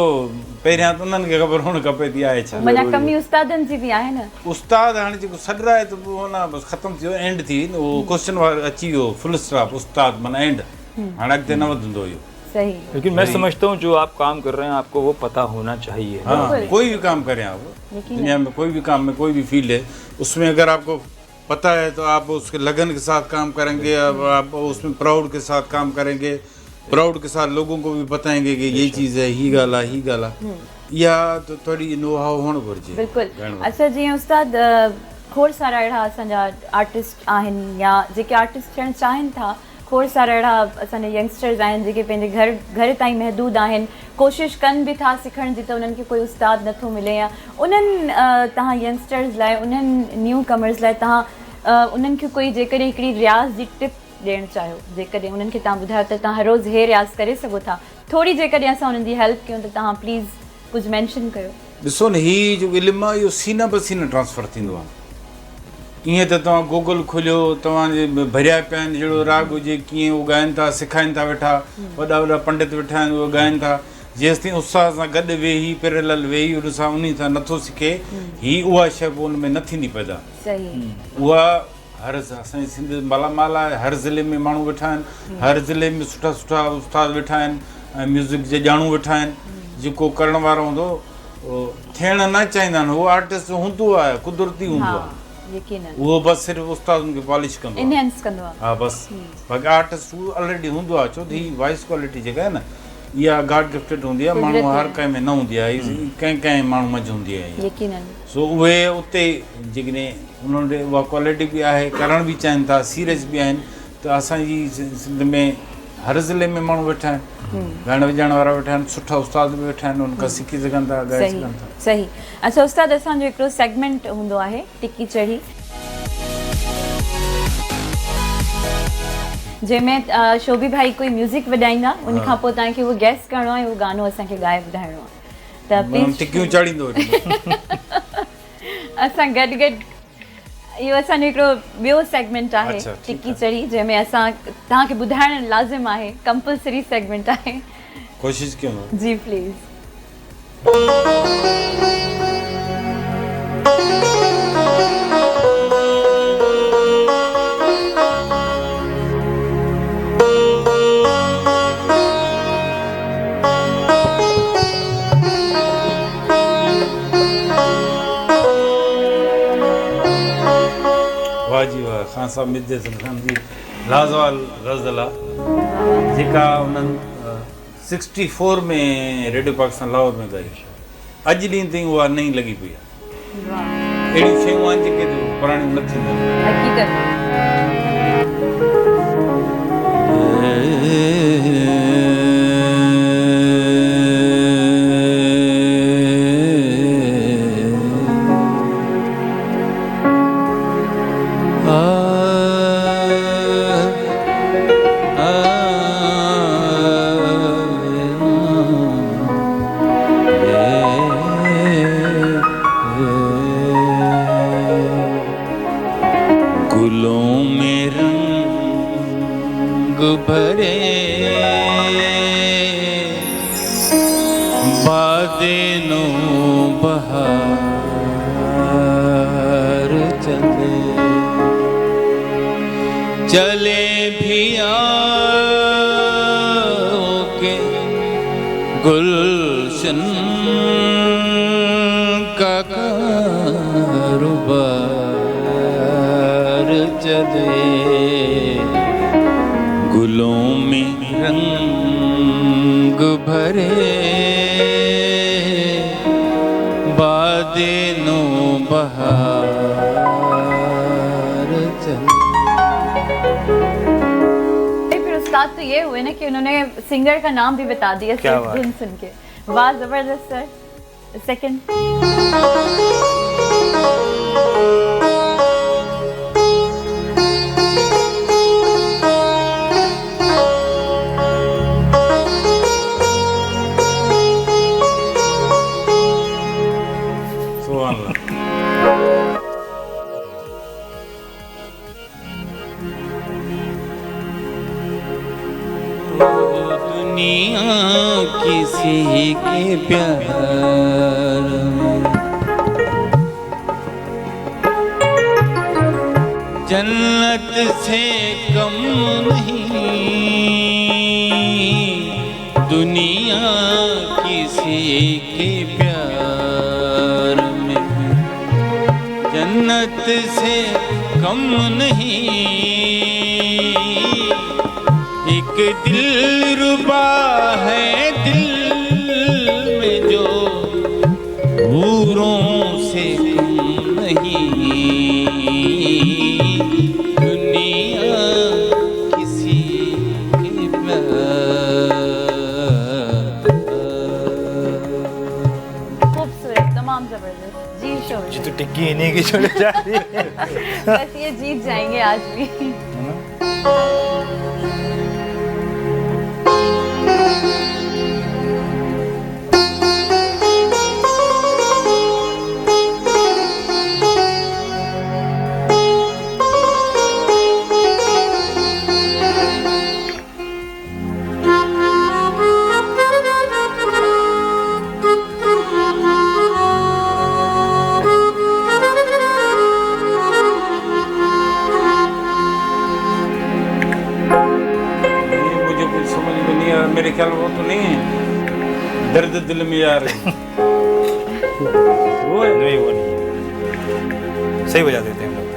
पहिरियां त उन्हनि खे ख़बर हुअणु खपे थी आहे छा माना कमी उस्तादनि जी बि आहे न उस्ताद हाणे जेको सॾु आहे त पोइ न बसि ख़तमु थी वियो एंड थी उहो क्वेश्चन वारो अची वियो फुल स्टॉप उस्ताद माना एंड हाणे अॻिते न वधंदो इहो सही। लेकिन मैं समझता हूँ जो आप काम कर रहे हैं आपको वो पता होना चाहिए। हाँ, बिल्कुल। कोई भी काम करें आप, यकीनन। दुनिया में कोई भी काम में कोई भी फील्ड है, उसमें अगर आपको पता है तो आप उसके लगन के साथ काम करेंगे, अब आप उसमें प्राउड के साथ काम करेंगे, प्राउड के साथ लोगों को भी बताएंगे कि ये चीज़ है, ही ॻाल्हि आहे। या तो थोड़ी नो हाउ हुअणु घुरिजे। बिल्कुल। अच्छा, जीअं उस्ताद खोड़ सारा अहिड़ा असांजा आर्टिस्ट आहिनि या जेके आर्टिस्ट थियणु चाहिनि था, खोड़ सारा अहिड़ा असांजा यंगस्टर्स आहिनि जेके पंहिंजे घर ताईं महदूद आहिनि, कोशिशि कनि बि था सिखण जी, त उन्हनि खे कोई उस्ताद नथो मिले, या उन्हनि तव्हां यंगस्टर्स लाइ, उन्हनि न्यू कमर्स लाइ तव्हां उन्हनि खे कोई जेकॾहिं हिकिड़ी रियाज़ जी टिप ॾियणु चाहियो, जेकॾहिं उन्हनि खे तव्हां ॿुधायो त तव्हां हर रोज़ु हे रियाज़ करे सघो था, थोरी जेकॾहिं असां उन्हनि जी हेल्प कयूं त तव्हां प्लीज़ कुझु मैंशन कयो। ॾिसो न, ही जो इल्मु आहे इहो सीना बसीना ट्रांसफर थींदो आहे। ईअं त तव्हां गूगल खोलियो, तव्हांजे भरिया पिया आहिनि, जहिड़ो राग हुजे कीअं उहो ॻाइनि था, सेखारीनि था वेठा, वॾा वॾा पंडित वेठा आहिनि उहे ॻाइनि था। जेसि ताईं उस्ताद सां गॾु वेही पैरेलल वेही उन सां उन सां नथो सिखे, ही उहा शइ पोइ उन में न थींदी पैदा। सही। उहा हर असांजी सिंध मालामाल आहे, हर ज़िले में माण्हू वेठा आहिनि, हर ज़िले में सुठा सुठा उस्ताद वेठा आहिनि ऐं म्यूज़िक जे ॼाणू वेठा आहिनि। जेको करण वारो हूंदो थियणु न चाहींदा आहिनि, उहो आर्टिस्ट हूंदो आहे, कुदरती हूंदो आहे, यकीनन उहो बसि सिर्फ़ु उस्ताद उनखे पॉलिश कंदो आहे, एनहांस कंदो आहे। हा बसि। बाक़ी आर्टिस्ट उहो ऑलरेडी हूंदो आहे, छो त ही वॉइस क्वालिटी जेका आहे न, इहा गॉड गिफ्टेड हूंदी आहे, माण्हू हर कंहिं में न हूंदी आहे, कंहिं कंहिं माण्हू में हूंदी आहे। यकीनन। सो उहे उते जेकॾहिं उन्हनि वटि उहा क्वालिटी बि आहे, करण बि चाहिनि था, सीरियस बि आहिनि, त असांजी सिंध में हर ज़िले में माण्हू वेठा आहिनि, ॻाइण वॼाइण वारा वेठा आहिनि, सुठा उस्ताद बि वेठा आहिनि, उनखां सिखी सघनि था, ॻाए सही सघनि था। सही। अच्छा उस्ताद, असांजो हिकिड़ो सेगमेंट हूंदो आहे टिकी चढ़ी, जंहिंमें शोभी भाई कोई म्यूज़िक वॼाईंदा, उनखां पोइ तव्हांखे उहो गैस करिणो आहे, उहो गानो असांखे ॻाए ॿुधाइणो आहे, त प्लीज़ टिकियूं चाढ़ींदो असां गॾु गॾु, इहो असांजो हिकिड़ो ॿियो सेगमेंट आहे अच्छा, ठीकु टिकी चढ़ी, जंहिंमें असां तव्हांखे ॿुधाइणु लाज़िम आहे, कंपलसरी सेगमेंट आहे। कोशिशि कयूं। जी प्लीज़। वाह जी वाह, ख़ान साहब मिर्ज़ा खान जी लाज़वाल ग़ज़ल आहे, जेका उन्हनि 64 में रेडियो पाकिस्तान लाहौर में ॻाई। अॼु ॾींहं ताईं उहा नई लॻी पई आहे। वाह, अहिड़ियूं शयूं आहिनि जेके पुराणियूं न थींदियूं आहिनि। हकीकत। गुलों में रंग भरे बादनो बहार चले चले भी आओ के गुलशन का कारोबार चले गुलों में रंग भरे बादनो बहार चले। फिर उस्ताद तो ये हुए ना कि उन्होंने सिंगर का नाम भी बता दिया क्या सिर्फ बात। धुन सुन के। वाह, जबरदस्त सर। सेकंड। सुभान अल्लाह। दुनिया किसी के प्यार में जन्नत से कम नहीं, जन्नत से कम नहीं, एक दिलरुबा है दिल में जो हूरों से कम नहीं, दुनिया किसी के खूबसूरत, तमाम जबरदस्त जी शोभी ये तो टिक्की इन्हीं की चले जा रही है। बस ये जीत जाएंगे आज भी। मुझे कुछ समझ में नहीं आ रहा, मेरे ख्याल वो तो नहीं है, दर्द दिल में आ रही वो है। नहीं वो नहीं है, सही बजा देते हैं हम लोग।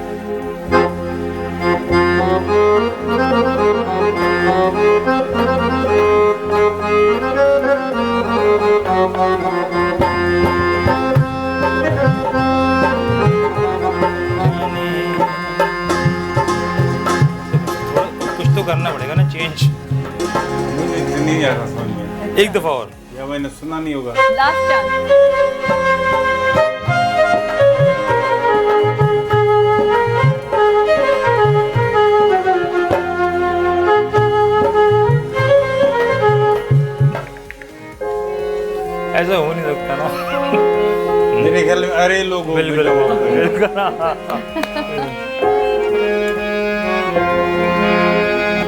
कुछ तो करना पड़ेगा ना, चेंज। मुझे नहीं आ रहा समझ में, एक दफा और। या मैंने सुना नहीं होगा। Last chance. ऐसा हो नहीं सकता ना। मेरे ख्याल में अरे लोगों बिल्कुल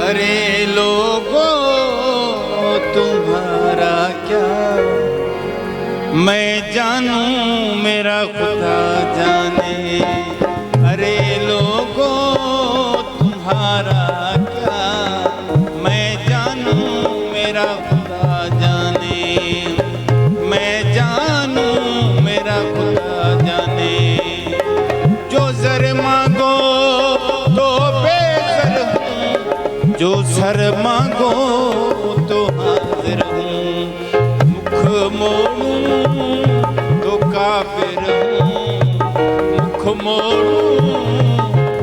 अरे लोगों तुम्हारा क्या मैं जानूं, मेरा खुदा जाने। अरे लोगों तुम्हारा क्या मैं जानूं, मेरा खुदा जाने। मैं जानूं मेरा खुदा जाने। जो ज़र मांगो तो बेज़र हूँ, जो सर मांगो तो हाजिर हूँ। मुख मोड़ूं तो काफिर हूँ, मुख मोड़ूं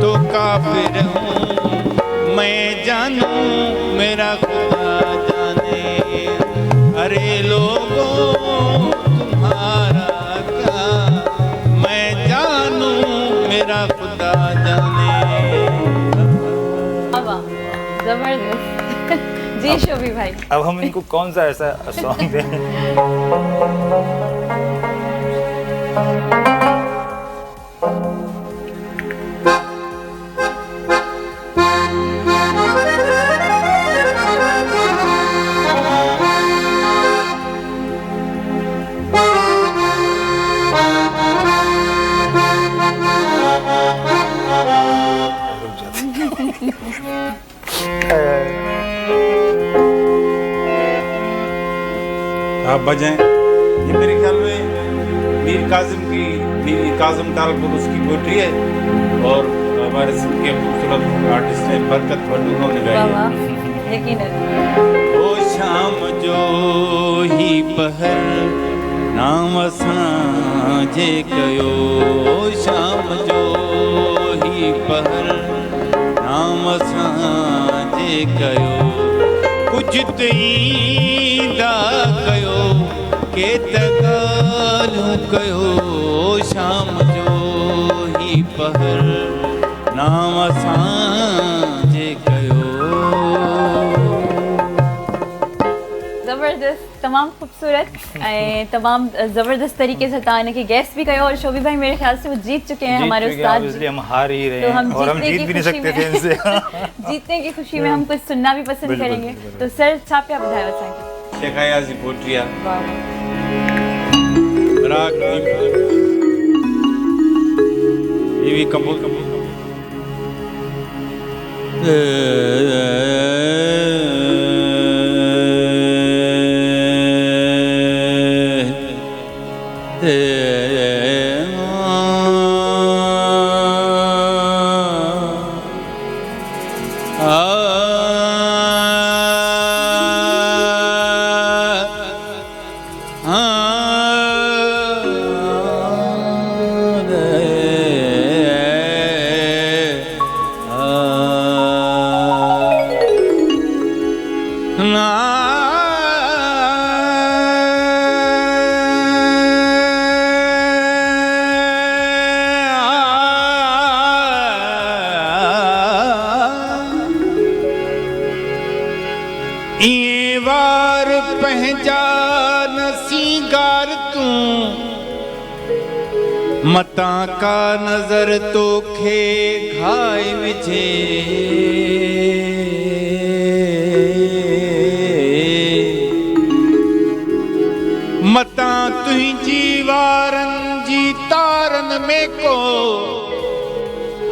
तो काफिर हूँ। मैं जानूं मेरा खुदा जाने। अरे लोगों तुम्हारा क्या मैं जानूं, मेरा खुदा जाने। वाह, जबरदस्त जी शोभी भाई। अब हम इनको कौन सा ऐसा सॉन्ग दें? रुक आप बजाएं। ये मेरे ख्याल में मीर काजिम तालपुर उसकी पोइट्री है, और हमारे सिंध के खूबसूरत आर्टिस्ट हैं बरकत भट्ट, उन्होंने गाई वाह है। वाह, यकीनन। ओ शाम जो ही पहर नाम असांजे कयो। ओ शाम जो ही पहर नाम असांजे कयो। कुछ त ईंदा कयो के त ॻाल्हियूं कयो। ओ शाम जो ही पहर नाम असांजे कयो। ज़बरदस्त, तमाम खूबसूरत ऐं तमाम ज़बरदस्त तरीके से तव्हां इनखे गैस भी कयो। और शोभी भाई मेरे ख्याल से वो जीत चुके हैं, हमारे उस्ताद जी। इसलिए हम हार ही रहे तो हम हैं, और हम जीतने जीत की भी नहीं खुशी सकते थे में इनसे। जीतने की खुशी में हम कुछ सुनना भी पसंद बिल्कुल, करेंगे। बिल्कुल। तो सर छा पिया ॿुधायो असांखे? शेखायाजी पोइट्री आहे। वाह, राग ये भी कबूल मता का नजर तोखे घाय विझे, मता तुंहिंजी वारनि जी तारनि में को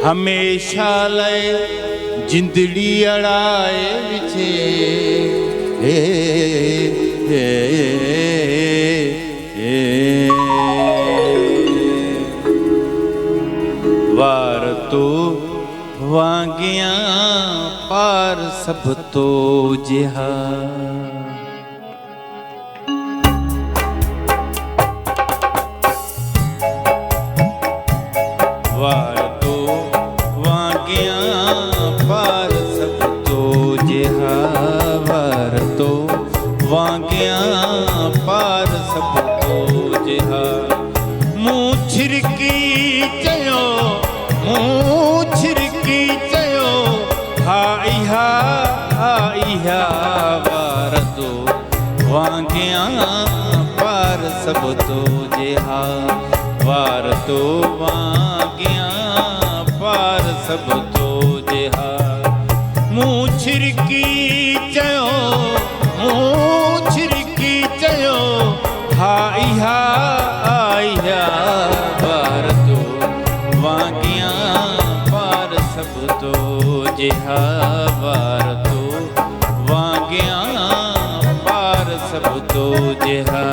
हमेशा लाइ जिंदड़ी अड़ाए विझे। वार तो वांगिया पार सब तो जिहा। वार तो वांगिया पार सब तो जिहा। वार तो वांगिया पार सब तो जिहा। मुँह छिरकी चयो, मुँह छिरकी चयो, हाई हा हाई हा। वार तो वांगिया पार सब तो जिहा। वार तो वांगिया पार सब तो जिहा। मुँह छिरकी चयो, मुँह छिरकी चयो, हाई हा हाई हा। वार तो वांगिया पार सब तो जिहा। वार तो वांगिया पार सब तो जिहा।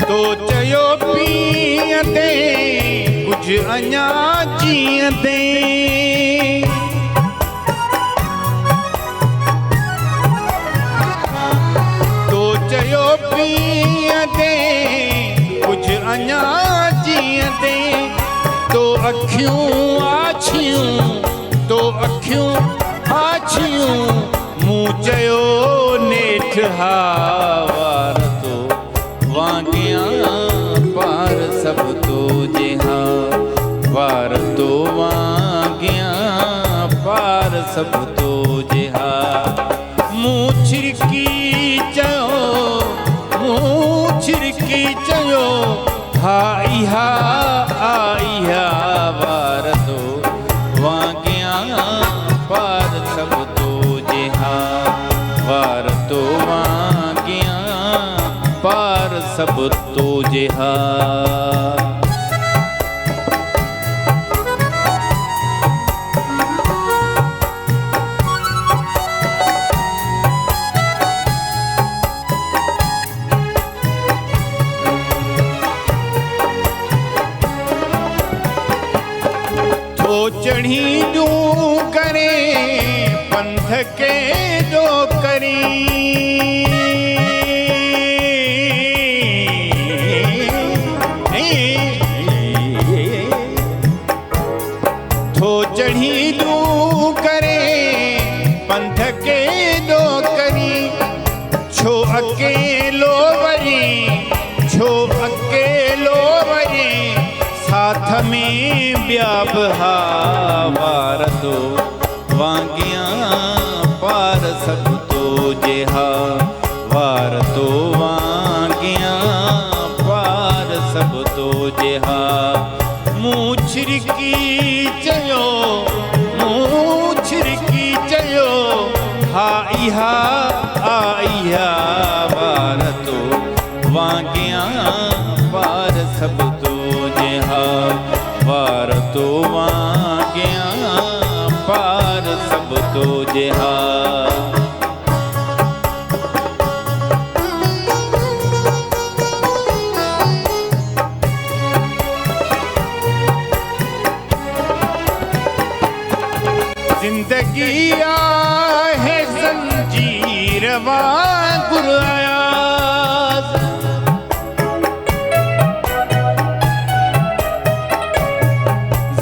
तो चयो पीअंदे कुछ अञा जीअंदे। तो चयो पीअंदे कुछ अञा जीअंदे। तो अखियूं आछियूं, तो अखियूं आछियूं, मूं चयो नेठ हा। वार तो वांगिया पार सब तो जिहा। वार तो वांगिया पार सब तो जिहा। मुँह छिरकी चयो, मुँह छिरकी चयो, हाई हा हाई हा। वार तो वांगिया पार सब तो जिहा। वार तो वांगिया पार सब तो जिहा। तो चढ़ी दू करे पंथ के दो करी। तो चढ़ी दू करे पंथ के दो करी। छो अकेलो वरी, छो अकेलो वरी, साथ में ॿिया बि हा। वार तो वांगिया पार सब तो जिहा। वार तो वांगिया पार सब तो जिहा। मुँह छिरकी चयो, मुँह छिरकी चयो, हाई हा हाई हा। वार तो वांगिया पार सब तो जिहा। वार तो वांगिया पार सब तो जिहा। जिंदगी आहे ज़ंजीर वांगुर आयास।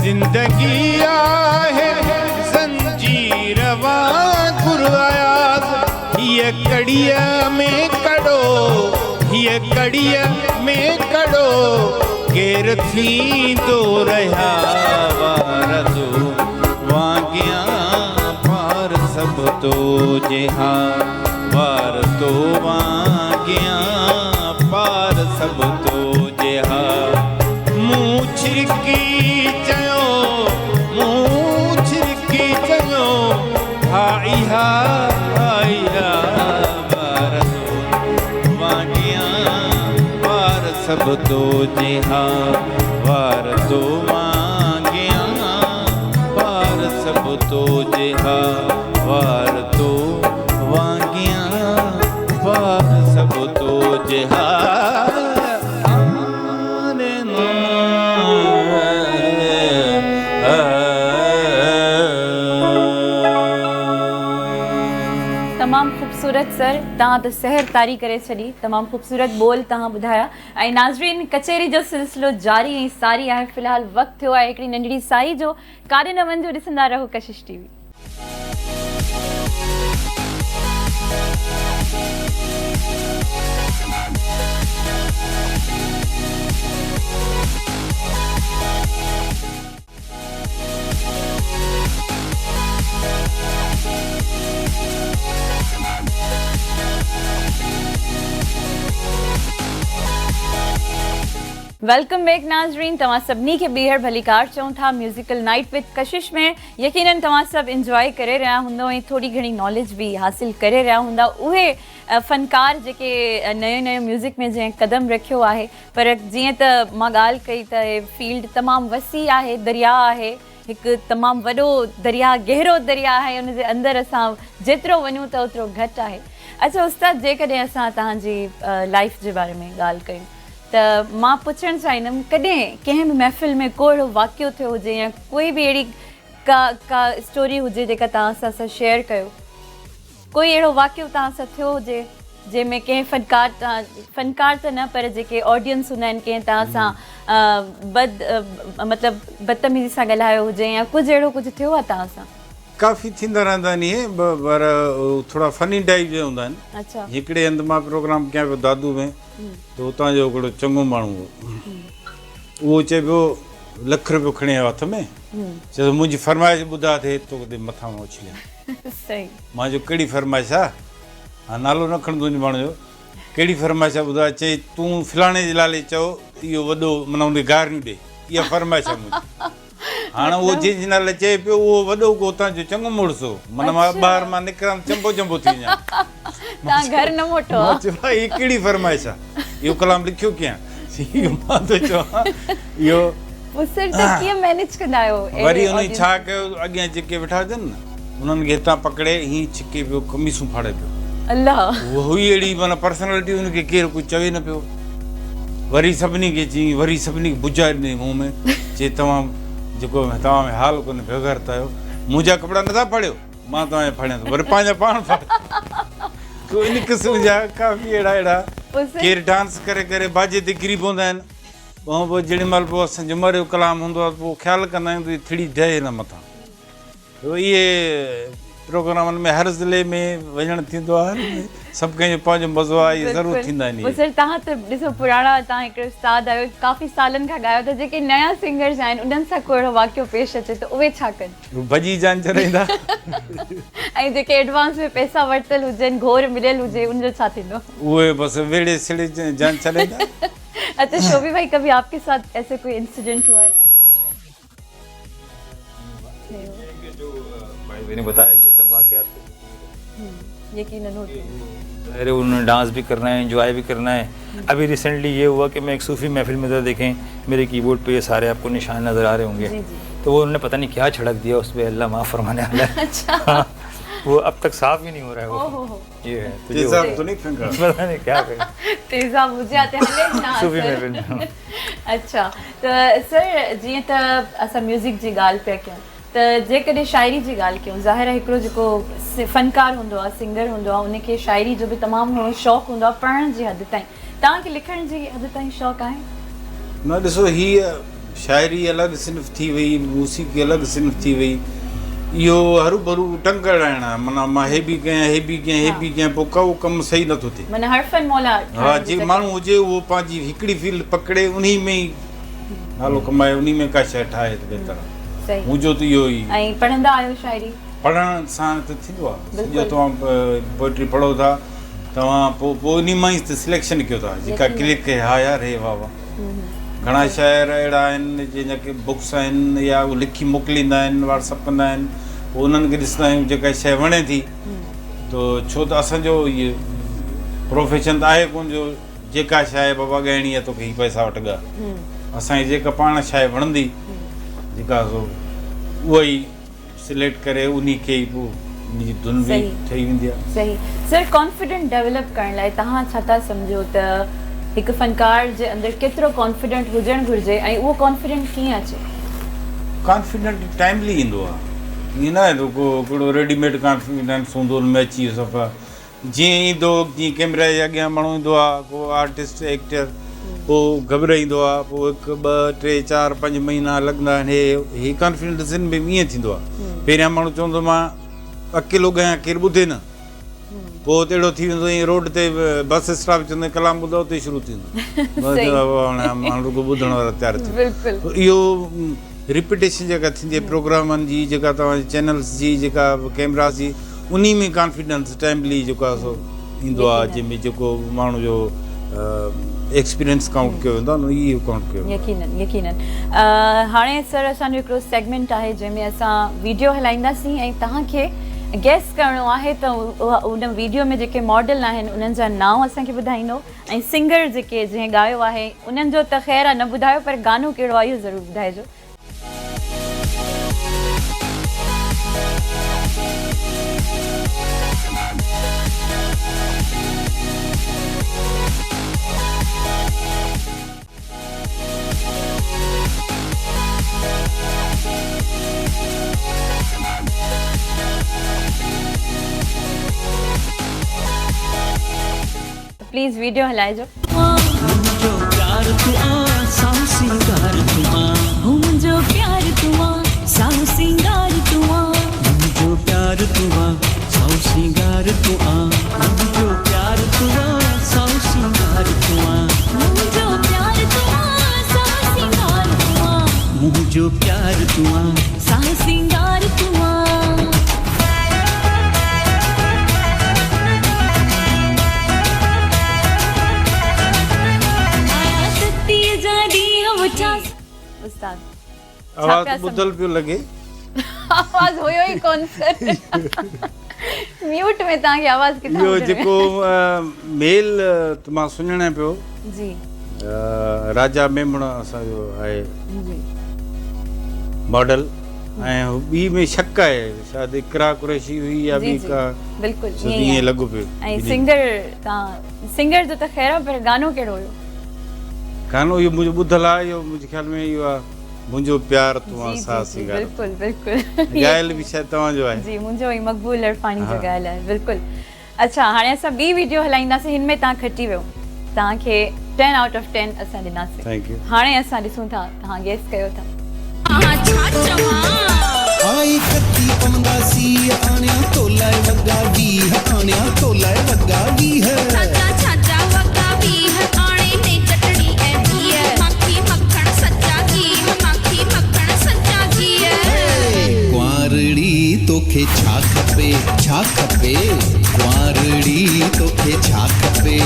जिंदगी आहे ज़ंजीर वांगुर आयास। ये हीअ कड़ीअ में कड़ो, हीअ कड़ीअ में कड़ो, केर थींदो रहिया वार तो वाॻियां पार सभ तो जेहा वार तो वाॻियां पार सभ तो जेहा मूं छिरकी चयो, मूं छिरकी चयो, हा इहा वार तो वाॻियां पार सभ तो जेहा वार तो वाॻियां पार सभ तो जेहा वार तो वाॻियां पार सभ तो जेहा तमामु ख़ूबसूरत सर, तव्हां त सहर तारी करे छॾी, तमामु ख़ूबसूरत बोल तव्हां ॿुधाया। ऐं नाज़रीन, कचहरी जो सिलसिलो जारी ऐं सारी आहे। फ़िलहालु वक़्तु थियो आहे हिकिड़ी नंढड़ी साई जो, काॾे न वञिजो, ॾिसंदा रहो कशिश टीवी। वेलकम बैक नाज़रीन, तव्हां सभिनी खे ॿीहर भलीकार चऊं था म्यूज़िकल नाइट विद कशिश में। यकीनन तव्हां सभु इंजॉय करे रहिया हूंदो ऐं थोरी घणी नॉलेज बि हासिल करे रहिया हूंदा। उहे फ़नकार जेके नयो नयो म्यूज़िक में जंहिं क़दम रखियो आहे, पर जीअं त मां ॻाल्हि कई त फील्ड तमामु वसी आहे, दरिया आहे, हिकु तमामु वॾो दरिया, गहरो दरिया आहे, उनजे अंदरि असां जेतिरो वञूं त ओतिरो घटि आहे। अच्छा उस्ताद, जेकॾहिं असां तव्हांजी लाइफ जे बारे में ॻाल्हि कयूं त मां पुछणु चाहींदमि, कॾहिं कंहिं बि महफ़िल में को अहिड़ो वाक़ियो थियो हुजे या कोई बि अहिड़ी का स्टोरी हुजे जेका तव्हां सां शेयर कयो, कोई अहिड़ो वाक़ियो तव्हां सां थियो हुजे जंहिंमें कंहिं फ़नकार त न पर जेके ऑडियंस हूंदा आहिनि कंहिं तव्हां सां मतिलबु बदतमीज़ी सां ॻाल्हायो हुजे या कुझु अहिड़ो कुझु थियो आहे तव्हां सां? काफ़ी थींदा रहंदा आहिनि इहे, पर थोरा फनी टाइप जा हूंदा आहिनि। अच्छा। हिकिड़े हंधि मां प्रोग्राम कयां पियो दादू में, त हुतां जो हिकिड़ो चङो माण्हू हो, उहो चए पियो ₹1,00,000 खणी आयो हथ में, चए मुंहिंजी फरमाइश ॿुधा थिए तोखे मथां उछलिया। सही। मां जो कहिड़ी फरमाइश आहे, हा नालो न खणंदो हुन माण्हू जो, कहिड़ी फरमाइश आहे ॿुधाए, चई तूं फलाणे जे लाइ चओ इहो वॾो माना हुन गारियूं ॾे, इहा फरमाइश आहे मुंहिंजी। हाणे उहो जंहिंजे नाले चए पियो उहो वॾो को हुतां जो चङो मुड़ुस हो, माना मां ॿाहिरि मां निकिरां चंबो चंबो थी वञा। तव्हां घर न मोटो? मां चयो भाई हीअ कहिड़ी फरमाइश आहे, इहो कलाम लिखियो कीअं? मां त चवां इहो मुसर त कीअं मैनेज कंदा आहियो? वरी उन छा कयो, अॻियां जेके वेठा हुजनि न उन्हनि खे हितां पकड़े हीअं छिके पियो, कमीसूं फाड़े पियो। अल्लाह, उहा हुई अहिड़ी माना पर्सनैलिटी, हुनखे केरु कुझु चवे न पियो। वरी सभिनी खे चई, वरी सभिनी खे बुझाए ॾिनई मुंहं में, चए तव्हां जेको तव्हां में हाल कोन्हे बेग़ैरत आहियो, मुंहिंजा कपिड़ा नथा फाड़ियो, मां तव्हांजा फाड़िया थो, वरी पंहिंजा पाण फाड़ियो। इन क़िस्म जा काफ़ी अहिड़ा केरु डांस करे करे बाजे ते किरी पवंदा आहिनि, ऐं पोइ जेॾी महिल पोइ असां जुमर जो कलाम हूंदो आहे पोइ ख़्यालु कंदा आहियूं त थड़ी ॾहे न मथां। इहे प्रोग्रामनि में हर ज़िले में वञणु थींदो आहे, सभु कंहिंजो पंहिंजो मज़ो आहे, इहे ज़रूरु थींदा आहिनि। सर तव्हां त ॾिसो पुराणा, तव्हां हिकिड़ो उस्ताद आहियो, काफ़ी सालनि खां ॻायो, त जेके नया सिंगर्स आहिनि उन्हनि सां को अहिड़ो वाक़ियो पेश अचे त उहे छा कनि? भॼी जान चढ़ाईंदा। ऐं जेके एडवांस में पैसा वरितल हुजनि, घोर मिलियल हुजे, उनजो छा थींदो? उहे बसि वेड़े सिड़े जान चढ़ाईंदा। अच्छा शोभी भाई, कभी आपके साथ ऐसे कोई इंसिडेंट हुआ है? मैंने बताया ये सब वाक़यात यकीनन होते हैं। अरे उन्होंने डांस भी करना है, एंजॉय भी करना है। अभी रिसेंटली ये हुआ कि मैं एक सूफी महफिल में था, देखें मेरे कीबोर्ड पे ये सारे आपको निशान नज़र आ रहे होंगे, तो वो उन्होंने पता नहीं क्या छिड़क दिया उस पर, अल्लाह माफ़ फरमाने वाला है। अच्छा। वो अब तक साफ ही नहीं हो रहा है वो। ये है तेजाब तो नहीं फेंका, पता नहीं क्या फेंका। तेजाब मुझे आते हैं ना सूफी महफिल। अच्छा तो सर जीअं त असां म्यूज़िक जी ॻाल्हि पिया कयूं, त जेकॾहिं शाइरी जी ॻाल्हि कयूं, ज़ाहिर आहे हिकिड़ो जेको फ़नकार हूंदो आहे, सिंगर हूंदो आहे, उनखे शाइरी जो बि तमामु घणो शौक़ु हूंदो आहे, पढ़ण जी हद ताईं। तव्हांखे लिखण जी हद ताईं शौक़ु आहे? न ॾिसो, हीअ शाइरी अलॻि सिन्फ़ थी वई, मूसीक़ी अलॻि सिन्फ़ थी वई, इहो हरू भरू टंग हणाइणु आहे माना मां हे बि कयां हे बि कयां हे बि कयां पोइ को कमु सही नथो थिए माना हरफन मौला हा जे माण्हू हुजे उहो पंहिंजी हिकिड़ी फील्ड पकड़े उन में ई नालो कमाए उन में का शइ ठाहे त बहितर आहे सही मुंहिंजो त इहो ई ऐं पढ़ंदा आहियो शायरी पढ़ण सां त थींदो आहे सॼो तव्हां पोइट्री पढ़ो था तव्हां पोइ उन मां ई त सिलेक्शन कयो था जेका क्लिक कहे हा यार हे वाह वाह घणा शाइर अहिड़ा आहिनि जंहिंजा के बुक्स आहिनि या उहे लिखी मोकिलींदा आहिनि व्हाट्सअप कंदा आहिनि पोइ उन्हनि खे ॾिसंदा आहियूं जेका शइ वणे थी त छो त असांजो इहे प्रोफेशन त आहे कोन जो जेका शइ बाबा ॻाइणी आहे तोखे हीअ पैसा वटि ॻा असांजी जेका पाण शइ वणंदी जेका सो उहा ई सिलेक्ट करे उन खे ई पोइ उनजी धुन बि ठही वेंदी आहे सही सर कॉन्फिडेंट डेवलप करण लाइ तव्हां छा था सम्झो त हिकु फ़नकार जे अंदरि केतिरो कॉन्फिडेंट हुजणु घुरिजे ऐं उहो कॉन्फिडेंट कीअं अचे कॉन्फिडेंट टाइमली ईंदो आहे ईअं न आहे को हिकिड़ो रेडीमेड कॉन्फिडेंस हूंदो हुन में अची वियो सफ़ा जीअं ईंदो जीअं कैमरा जे अॻियां माण्हू ईंदो आहे को आर्टिस्ट एक्टर पोइ घबराईंदो आहे पोइ हिकु 2 3 4 5 महीना लॻंदा आहिनि हे कॉन्फिडेंस हिन में ईअं थींदो आहे पहिरियां माण्हू चवंदो मां अकेलो ॻायां केरु ॿुधे न पोइ तहिड़ो थी वेंदो ईअं रोड ते बस स्टॉप चवंदो कलाम ॿुधो उते शुरू थींदो माण्हू खे ॿुधण वारा तयारु थी इहो रिपीटेशन जेका थींदी आहे प्रोग्रामनि जी जेका तव्हांजी चैनल्स जी जेका कैमरास जी उन में कॉन्फिडेंस टाइमली जेको आहे सो ईंदो आहे जंहिंमें जेको माण्हू जो एक्सपीरियंस काउंट कयो वेंदो आहे न इहो काउंट कयो यकीनन यकीनन हाणे सर असांजो हिकिड़ो सेगमेंट आहे जंहिंमें असां वीडियो हलाईंदासीं ऐं तव्हांखे गैस करिणो आहे त उन वीडियो में जेके मॉडल आहिनि उन्हनि जा नाम असांखे ॿुधाईंदो ऐं सिंगर जेके जंहिं ॻायो आहे उन्हनि जो त ख़ैर आहे न ॿुधायो पर गानो कहिड़ो आहे इहो ज़रूरु ॿुधाइजो प्लीज़ वीडियो हलाइजो मुंहिंजो प्यार तूं आ साओ सिंगार तूं आ मुंहिंजो प्यार तूं आ साओ सिंगार तूं आ मुंहिंजो प्यार तूं आ साओ सिंगार तूं आ मुंहिंजो प्यार तूं आ साओ सिंगार तूं आ मुंहिंजो प्यार तूं आ साओ सिंगार तूं आ मुंहिंजो प्यार तूं आ साओ सिंगार तूं आ उस्ताद आवाज़ ॿुधल पियो लॻे आवाज़ हुयो ई कोन सर म्यूट में तव्हांखे आवाज़ किथां इहो जेको मेल मां सुञाणे पियो जी राजा मेमण असांजो आहे जी मॉडल ऐं ॿी में शक आहे शायदि इकरा कुरैशी हुई या ॿी का बिल्कुलु ईअं लॻो पियो ऐं सिंगर जो त ख़ैर आहे पर गानो कहिड़ो हुयो गानो इहो मुंहिंजो ॿुधल आहे इहो मुंहिंजे ख़्याल में इहो आहे मुंहिंजो प्यार तूं आ साह सिंगार बिल्कुलु बिल्कुलु ॻायल बि शायदि तव्हांजो आहे जी मुंहिंजो ई मक़बूल अरफानी जो ॻाल्हि आहे बिल्कुलु अच्छा हाणे असां ॿी वीडियो हलाईंदासीं हिन में तव्हां खटी वियो तव्हांखे 10 आउट ऑफ 10 असां ॾिनासीं थैंक यू हाणे असां ॾिसूं था तव्हां गेस कयो था आई कत्ती पंदासी आण्या तोलाए वगा वी आण्या तोलाए वगा वी है छाचा छाचा वगा वी आणे ने चटड़ी ए वी है मक्खी मक्खन सच्चा घी मक्खी मक्खन सच्चा घी क्वारड़ी तोखे छा खपे क्वारड़ी तोखे छा खपे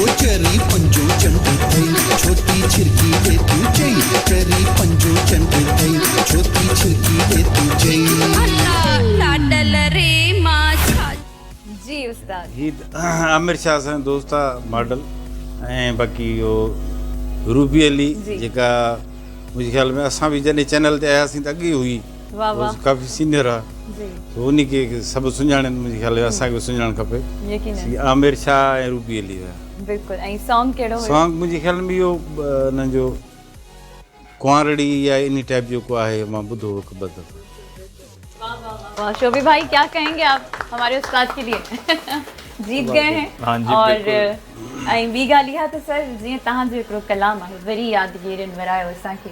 ओ चरी पंजो चंड थई छोटी छिरकी दे तू चई चरी पंजो चंड थई छोटी छिरकी दे तू चई अल्लाह लाडल रे मां छा जी उस्ताद ही आमिर शाह असांजो दोस्त आहे मॉडल ऐं बाक़ी इहो रूबी अली जेका मुंहिंजे ख़्याल में असां बि जॾहिं चैनल ते आयासीं त अॻे हुई वाह वाह काफ़ी सीनियर आहे जी उन खे सभु सुञाणनि मुंहिंजे ख़्याल में असांखे सुञाणणु खपे यकीनन आमिर शाह ऐं रूबी अली बिल्कुलु ऐं सॉन्ग कहिड़ो हुयो सॉन्ग मुंहिंजे ख़्याल में इहो हिननि जो कुंवारड़ी या इन टाइप जेको आहे मां ॿुधो हिकु ॿ दफ़ा वाह शोभी भाई क्या कहेंगे आप हमारे उस्ताद के लिए जीत गए हैं हाँ जी, और बिल्कुल। ऐं ॿी ॻाल्हि इहा त सर जीअं तव्हांजो हिकिड़ो कलाम आहे वरी यादगिरियुनि वरायो असांखे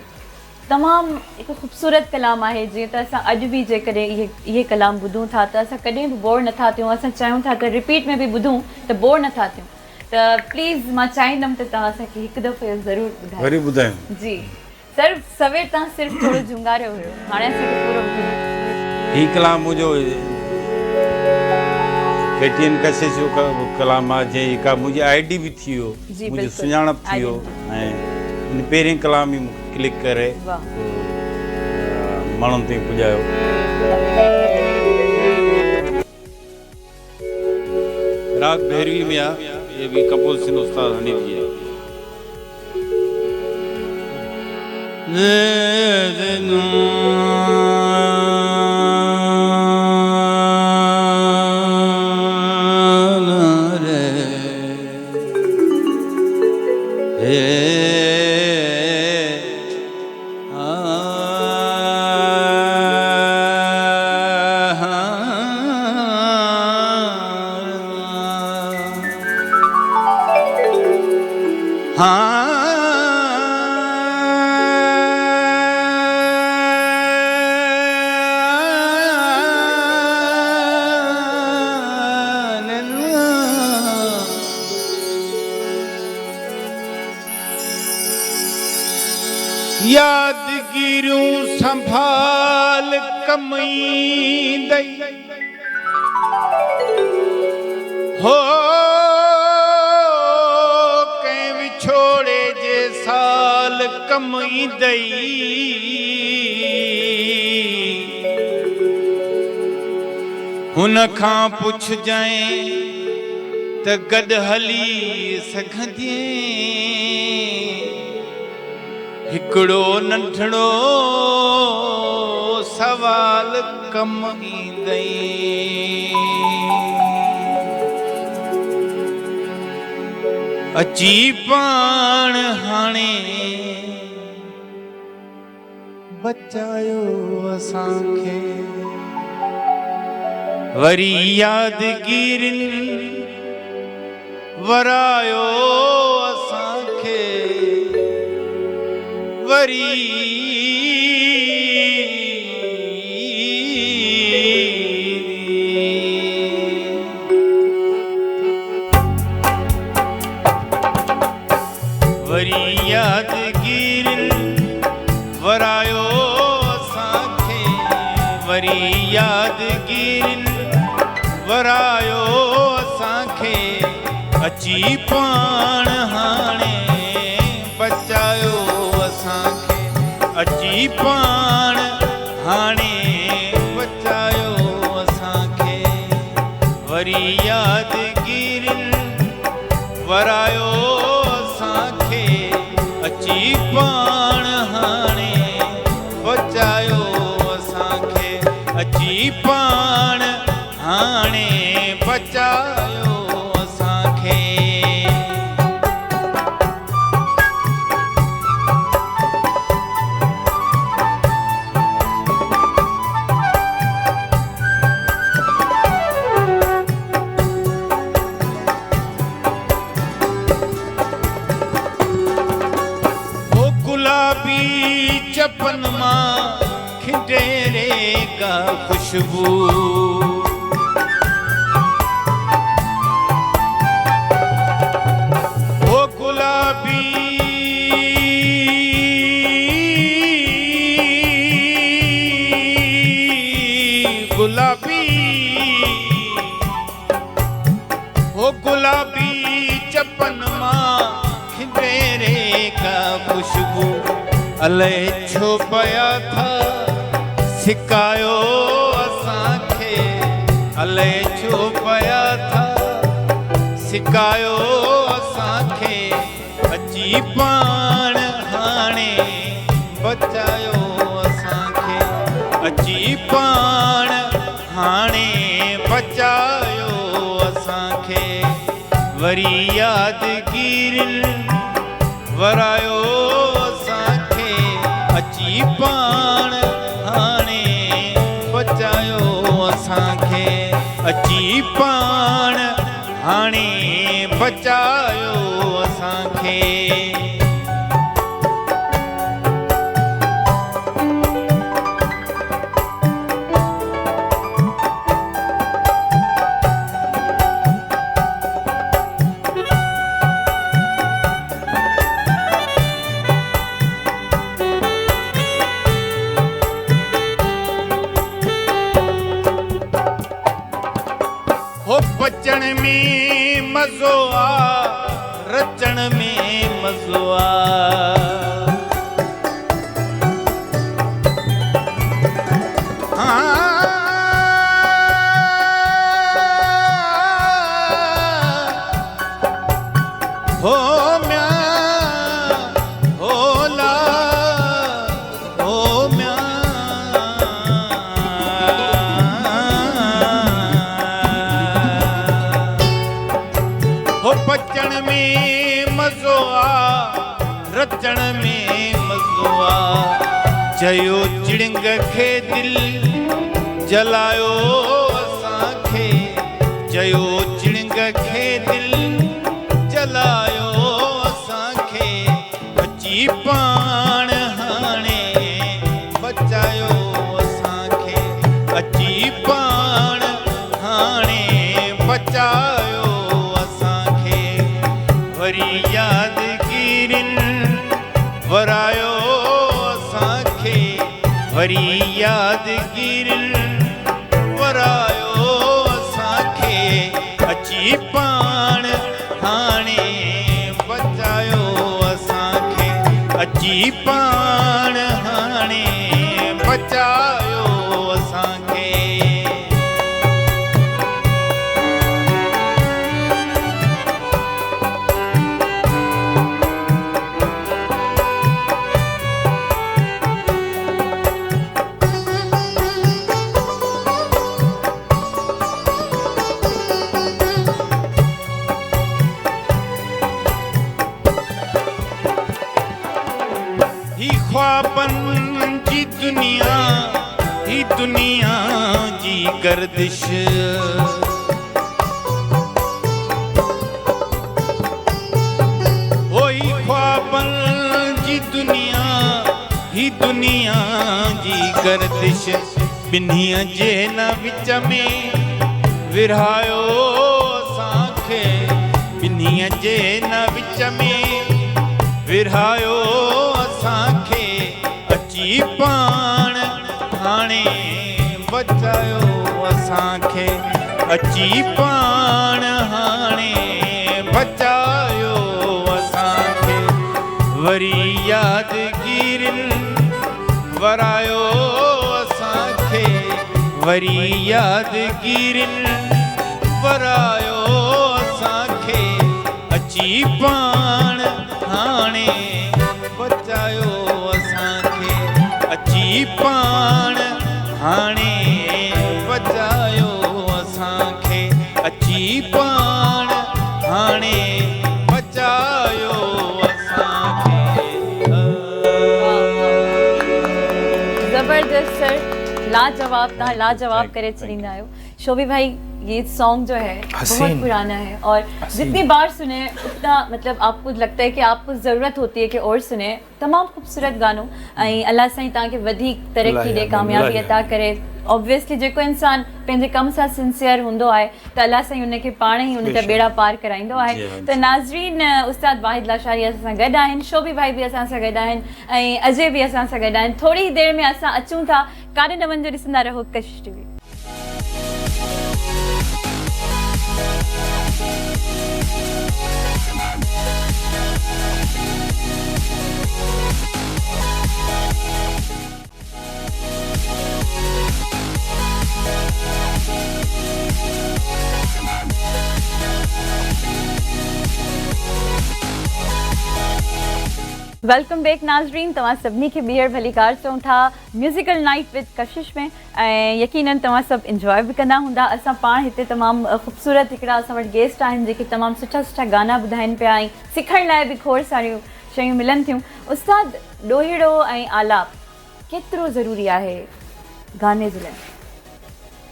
तमामु हिकु ख़ूबसूरत कलाम आहे। जीअं त असां अॼु बि जेकॾहिं इहे कलाम ॿुधूं था त असां कॾहिं बि बोर नथा थियूं। असां चाहियूं था त रिपीट में बि ॿुधूं त बोर नथा थियूं। त प्लीज़ मां चाहींदमि त तव्हां असांखे हिकु दफ़ो इहो ज़रूरु ॿुधायो। वरी ॿुधायूं। जी सर, सवेर तव्हां सिर्फ़ु थोरो झुंगारियो हुयो, हाणे असांखे पूरो ॿुधायो। ही कलाम मुंहिंजो KTN कशिश जो कलाम आहे, जंहिं का मुंहिंजी ID बि थी वियो, जी, मुंहिंजो बिल्कुलु। सुञाणप थी वियो ऐं इन पहिरें कलाम ई मूंखे क्लिक करे वाह। माण्हुनि ताईं पुॼायो। राग भैरवी में आहे, ये भी कंपोजिशन उस्ताद हनीफ जी है। यादगिरियूं संभाल कमईंदई हो कंहिं विछोड़े जे साल कमईंदई हुन खां पुछजांइ त गॾु हली सघंदी हिकिड़ो नंढड़ो सवाल कम ईंदई अची पाण हाणे बचायो असांखे वरी यादगिरिन वरायो असांखे वरी यादगिरिन वरायो असांखे वरी यादगिरिन वरायो असांखे अची पाण हाणे बचायो असांखे अची पाण हाणे बचायो असांखे वरी यादगिरिन वरायो असांखे अची पाण हाणे बचायो असांखे अची पाण हाणे बचायो असांखे चपन मां खिंडे रे का खुशबू वो गुलाबी गुलाबी वो गुलाबी चपन मां खिंडे रे का खुशबू अलाए छो पिया था सिकायो असांखे अलाए छो पिया था सिकायो असांखे अची पाण हाणे बचायो असांखे अची पाण हाणे बचायो असांखे वरी यादगिरिन वरायो अची पाण हाणे बचायो असांखे अची पाण हाणे बचायो असांखे पचण में मज़ो आ रचण में मज़ो आ हो म्या होला हो म्या हो पचण में मज़ो आ रचण में मज़ो आ चयो चिड़िंग खे दिल जलायो असांखे चयो चिड़िंग खे दिल जलायो असांखे अची पाण हाणे बचायो असांखे अची पाण हाणे बचायो असांखे वरी यादगिरिन वरायो असांखे वरी यादगिरिन वरायो असांखे अची पाण हाणे बचायो असांखे अची पाण हाणे बचायो असांखे ख्वाबन जी दुनिया जी गर्दिश ओई ख्वाबन जी दुनिया जी गर्दिश बिन्हीअ जे न विच में विरहायो असांखे बिन्हीअ जे न विच में विरहायो असांखे अची पाण हाणे बचायो असांखे अची पाण हाणे बचायो असांखे वरी यादगिरिन वरायो असांखे वरी यादगिरिन वरायो असांखे अची पाण हाणे बचायो असांखे अची पाण हाणे बचायो असांखे अची पाण हाणे बचायो असांखे ज़बरदस्त सर लाजवाब तव्हां लाजवाब करे छॾींदा आहियो शोभी भाई ये सॉन्ग जो है बहुत हसीन। पुराना है और जितनी बार सुने उतना मतलब आपको लगता है कि आपको ज़रूरत होती है कि और सुने तमाम खूबसूरत गानो ऐं अल्लाह साईं तव्हांखे वधीक तरक्की ॾे कामयाबी अता करे ऑब्वियसली जेको इंसान पंहिंजे कम सां सिंसियर हूंदो आहे त अल्लाह साईं उनखे पाण ई उन जा बेड़ा पार कराईंदो आहे त नाज़रीन उस्ताद वाहिद लाशारी असां सां गॾु आहिनि शोभी भाई बि असां सां गॾु आहिनि ऐं अजय बि असां सां गॾु आहिनि थोरी देरि में असां अचूं था काॾे न वञिजो ॾिसंदा रहो कशिश टीवी वेलकम बैक नाज़रीन तव्हां सभिनी खे ॿीहर भली कार चऊं था म्यूज़िकल नाइट विद कशिश में ऐं यकीनन तव्हां सभु इंजॉय बि कंदा हूंदा असां पाण हिते तमामु ख़ूबसूरत हिकिड़ा असां वटि गेस्ट आहिनि जेके तमामु सुठा सुठा गाना ॿुधाइनि पिया ऐं सिखण लाइ बि खोड़ सारियूं शयूं मिलनि थियूं उस्ताद ॾोहिड़ो ऐं आलाप केतिरो ज़रूरी आहे गाने जे लाइ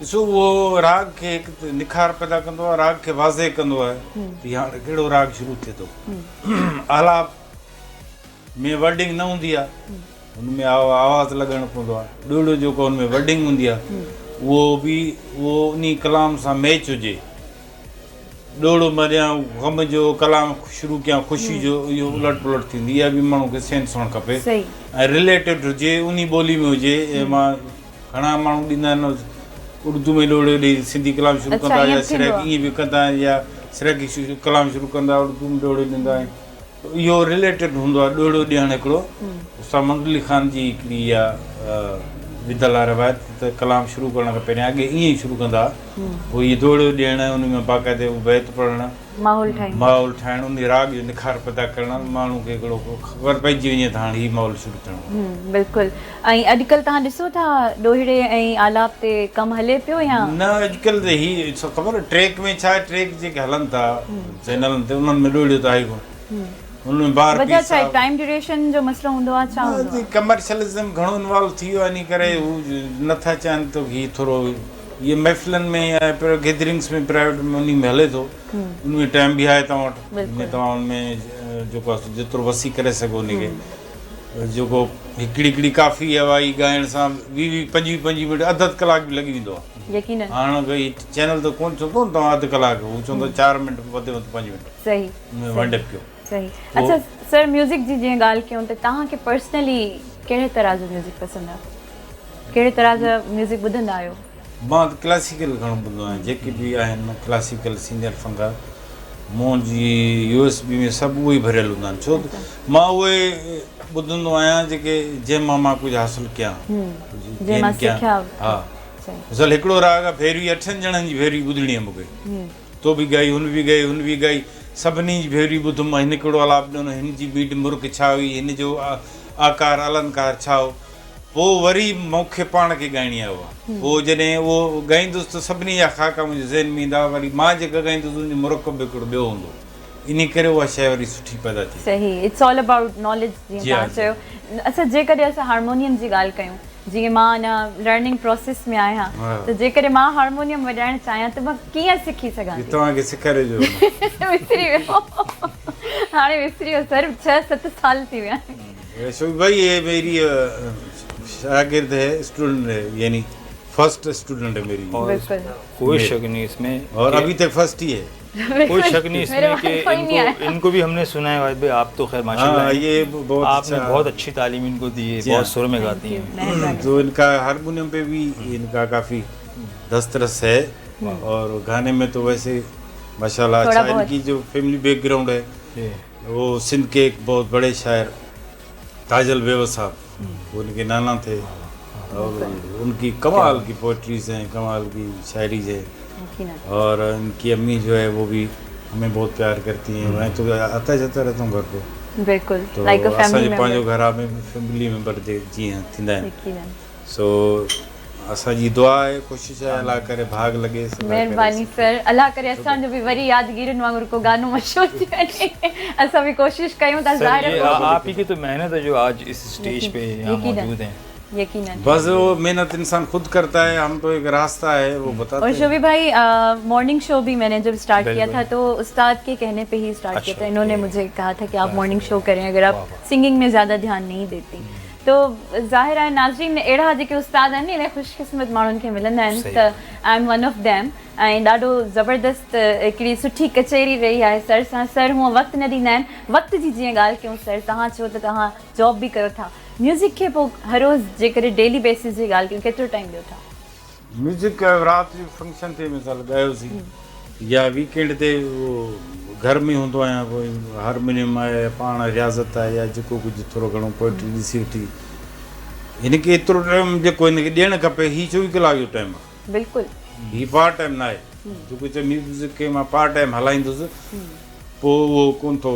ॾिसो उहो राग खे हिकु निखार पैदा कंदो आहे राग खे वाज़े कंदो आहे की हाणे कहिड़ो राग शुरू थिए थो आलाप में वर्डिंग न हूंदी आहे हुनमें आवाज़ु लॻाइणो पवंदो आहे ॾोहिड़ो जेको हुनमें वर्डिंग हूंदी आहे उहो उन कलाम सां मैच हुजे ॾोहिड़ो मरियां ग़म जो कलाम शुरू कयां ख़ुशी जो इहो उलट पुलट थींदी इहा बि माण्हू खे सेंस हुअणु खपे ऐं रिलेटेड हुजे उन ॿोली में हुजे ऐं मां घणा माण्हू ॾींदा आहिनि उर्दू में ॾोड़ो ॾेई सिंधी कलाम शुरू अच्छा, कंदा ईअं या बि थींदो सिरक आहे? ईअं बि कंदा आहिनि या सिरक कलाम शुरू कंदा उर्दू में ॾोड़ो ॾींदा आहिनि। इहो रिलेटेड हूंदो आहे ॾोड़ो ॾियणु हिकिड़ो। उस्ताद मंगली ख़ान जी हिकिड़ी इहा विधल आहे रवायत त कलाम शुरू करण खां पहिरियां अॻे ईअं ई शुरू कंदा पोइ इहे ॾोड़ो ॾियणु उन में बाक़ाइदे बैत पढ़णु माहौल ठाहींदो। माहौल ठाहिणु उन राग जो निखार पैदा करणु माण्हू खे हिकिड़ो ख़बर पइजी वञे त हाणे हीउ माहौल शुरू थियणो। बिल्कुलु। ऐं अॼुकल्ह तव्हां ॾिसो था ॾोहिड़े ऐं आलाप ते कमु हले पियो या न अॼुकल्ह त हीउ ख़बर ट्रैक में छा आहे ट्रैक जेके हलनि था चैनलनि ते उन्हनि में ॾोड़ियो त आहे कोन उनमें ॿार वजह छा आहे? टाइम ड्यूरेशन जो मसलो हूंदो आहे छा हूंदो आहे? कमर्शलिज़म घणो इन्वॉल्व थी वियो आहे इन करे हू नथा चाहिनि त हीउ थोरो इहे महफ़िलनि में या गैदरिंग्स में प्राइवेट में उन में हले थो उनमें टाइम बि आहे तव्हां वटि में तव्हां उनमें जेको आहे जेतिरो वसी करे सघो उनखे जेको हिकिड़ी काफ़ी आवाज़ ॻाइण सां 20-25 मिंट अधु कलाक बि लॻी वेंदो आहे। यकीनन हाणे भई चैनल त कोन चवंदो न तव्हां अधु कलाक हू चवंदो 4 मिंट वधि में वधि 5 मिंट सही वाइंड अप कयो। सही। अच्छा सर म्यूज़िक जी जीअं ॻाल्हि कयूं त तव्हांखे पर्सनली कहिड़े तरह जो म्यूज़िक पसंदि आहे? कहिड़े तरह जा म्यूज़िक ॿुधंदा आहियो? मां त क्लासिकल घणो ॿुधंदो आहियां जेके बि आहिनि क्लासिकल सीनियर फंकार मुंहिंजी USB में सभु उहे ई भरियल हूंदा आहिनि छो त मां उहे ॿुधंदो आहियां जेके जंहिंमां मां कुझु हासिलु कयां जंहिंमां सिखिया। हा मिसाल हिकिड़ो राग आहे भेरी 8 ॼणनि जी भेरी ॿुधणी आहे मूंखे तो बि ॻाई हुन बि ॻाई सभिनी जी भेरी ॿुधुमि हिन हिकिड़ो आलाप ॾिनो हिन जी बीट मुर्क छा हुई हिन जो आकार अलंकार छा हो पोइ वरी मूंखे पाण खे ॻाइणी आहे उहा पोइ जॾहिं उहो ॻाईंदुसि त सभिनी जा ख़ाका मुंहिंजे ज़हन में ईंदा वरी मां जेका ॻाईंदुसि उनजो मुरकब हिकिड़ो ॿियो हूंदो इन करे उहा शइ वरी सुठी पैदा थी। सही इट्स ऑल अबाउट नॉलेज जीअं तव्हां चयो। अच्छा जेकॾहिं असां हारमोनियम जी ॻाल्हि कयूं जीअं मां अञा लर्निंग प्रोसेस में आहियां त जेकॾहिं मां हारमोनियम वॼाइणु चाहियां त मां कीअं सिखी सघां थी? तव्हांखे सेखारिजो विसरी वियो हाणे विसरी वियो सर 6-7 साल थी विया भाई ये मेरी शागिर्द है स्टूडेंट है यानी फर्स्ट स्टूडेंट है मेरी कोई शक नहीं इसमें और अभी तक फर्स्ट ही है कोई शक नहीं इसमें कि इनको भी हमने सुना है भाई आप तो खैर माशाल्लाह ये बहुत आपने बहुत अच्छी तालीम इनको दी है बहुत सुर में गाती हैं तो इनका हारमोनियम पे भी इनका काफ़ी दस्तरस है और गाने में तो वैसे माशाल्लाह अच्छा इनकी जो फैमिली बैकग्राउंड है वो सिंध के एक बहुत बड़े शायर ताजल बेवा साहब उनके नाना थे और उनकी कमाल की पोइट्रीज हैं कमाल की शायरीज है और इनकी अम्मी जो है वो भी हमें बहुत प्यार करती हैं मैं तो आता जाता रहता हूँ घर को बिल्कुल तो लाइक अ फैमिली असांजे पंहिंजो घर में फैमिली मेंबर जीअं थींदा आहिनि सो असांजी दुआ आहे कोशिशि आहे अलाह करे भाग लॻे महिरबानी सर अलाह करे असांजो बि वरी यादगिरियुनि वांगुरु को गानो मशहूरु थी वञे असां बि कोशिशि कयूं था ज़ाहिर आप ही की तो मेहनत है जो आज इस स्टेज पे यहाँ मौजूद हैं यकीनन बस वो मेहनत इंसान खुद करता है हम तो एक रास्ता है वो बताते और हैं। शोभी भाई मॉर्निंग शो भी मैंने जब स्टार्ट किया था तो उस्ताद के कहने पे ही स्टार्ट किया था इन्होंने मुझे कहा था कि आप मॉर्निंग शो करें अगर आप सिंगिंग में ज़्यादा ध्यान नहीं देती तो ज़ाहिर आहे नाज़रीन अहिड़ा जेके उस्ताद आहिनि इलाही ख़ुशकिस्मत माण्हुनि खे मिलंदा आहिनि त I am one of them ऐं ॾाढो ज़बरदस्त हिकिड़ी सुठी कचेरी रही आहे सर सां सर हूअं वक़्तु न ॾींदा आहिनि वक़्त जी जीअं ॻाल्हि कयूं सर तव्हां चओ त तव्हां जॉब बि कयो था म्यूज़िक खे पोइ हर रोज़ जेकॾहिं डेली बेसिस जी ॻाल्हि कयूं केतिरो टाइम ॾियो था? म्यूज़िक राति जो फंक्शन ते मिसाल ॻायोसीं या वीकेंड ते घर में हूंदो आहियां कोई हारमोनियम आहे पाण रियाज़त आहे या जेको कुझु थोरो घणो पोइट्री ॾिसी वठी हिनखे एतिरो टाइम जेको हिनखे ॾियणु खपे हीउ 24 कलाक जो टाइम आहे बिल्कुलु हीउ पार्ट टाइम न आहे जेको चए म्यूज़िक खे मां पार्ट टाइम हलाईंदुसि पोइ उहो कोन थो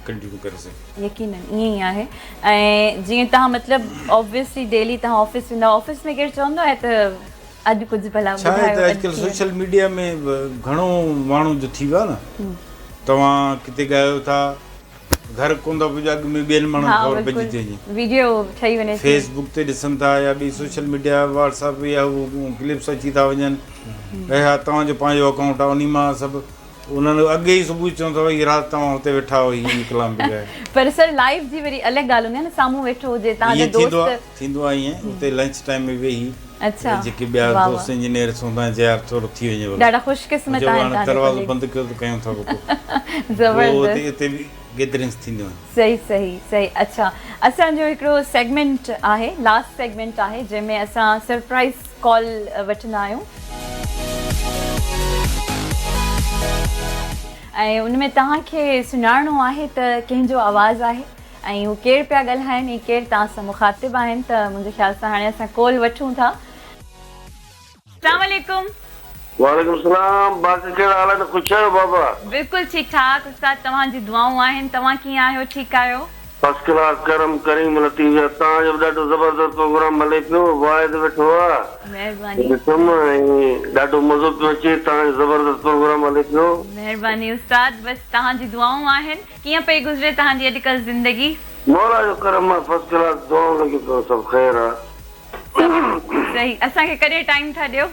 कंटिन्यू करे सघे यकीनन ईअं ई आहे ऐं जीअं तव्हां मतिलबु ऑब्वियसली डेली तव्हां ऑफिस वेंदा ऑफिस में केरु चवंदो आहे त अॼु कुझु भला छा आहे त अॼुकल्ह सोशल मीडिया में घणो माण्हू जो थी वियो आहे न तव्हां किथे ॻायो था घर कोन था पुॼो अॻु में ॿियनि माण्हुनि खे ख़बर पइजी थी वञे वीडियो ठही वञे फेसबुक ते ॾिसनि था या ॿी सोशल मीडिया व्हाट्सअप या उहो क्लिप्स अची था वञनि भई हा तव्हांजो पंहिंजो अकाउंट आहे उन मां सभु उन्हनि अॻे ई सुबुह चवंदो भई राति तव्हां हुते वेठा हो हीअ कलाम बि ॻाए पर सर लाइव जी वरी अलॻि ॻाल्हि हूंदी आहे न साम्हूं वेठो हुजे तव्हांजो दोस्त थींदो आहे ईअं हुते लंच टाइम में वेही अच्छा जेके ॿिया दोस्त इंजीनियर हूंदा आहिनि यार थोरो थी वञे ॾाढा ख़ुशकिस्मत आहिनि दरवाज़ो बंदि कयो त कयूं था ज़बरदस्त हुते बि गैदरिंग्स थींदियूं आहिनि सही सही सही अच्छा असांजो हिकिड़ो सेगमेंट आहे लास्ट सेगमेंट आहे जंहिंमें असां सरप्राइज़ कॉल वठंदा आहियूं ऐं उन में तव्हांखे सुञाणो आहे त कंहिंजो आवाज़ु आहे ऐं हू केरु पिया ॻाल्हाइनि ऐं केरु तव्हां सां मुखातिब आहिनि त मुंहिंजे ख़्याल सां हाणे असां कॉल वठूं था। अस्सलाम वालेकुम। वालेकुम सलाम। बाक़ी कहिड़ा हाल आहिनि? ख़ुशि आहियो बाबा? बिल्कुलु ठीकु ठाक उस्ताद, तव्हांजी दुआऊं आहिनि। तव्हां कीअं आहियो? ठीकु आहियो? फर्स्ट क्लास करम करीम लतीफ़। तव्हांजो बि ॾाढो ज़बरदस्त प्रोग्राम हले पियो, वाइद वेठो आहे। महिरबानी ॾाढो मज़ो पियो अचे, तव्हांजो ज़बरदस्त प्रोग्राम हले पियो। महिरबानी उस्ताद, बसि तव्हांजी दुआऊं आहिनि। कीअं पई गुज़रे तव्हांजी अॼुकल्ह ज़िंदगी? मौला जो करम आहे, फर्स्ट क्लास, दुआऊं लॻी पियो, सभु ख़ैर आहे। सही। असांखे कॾहिं टाइम था ॾियो?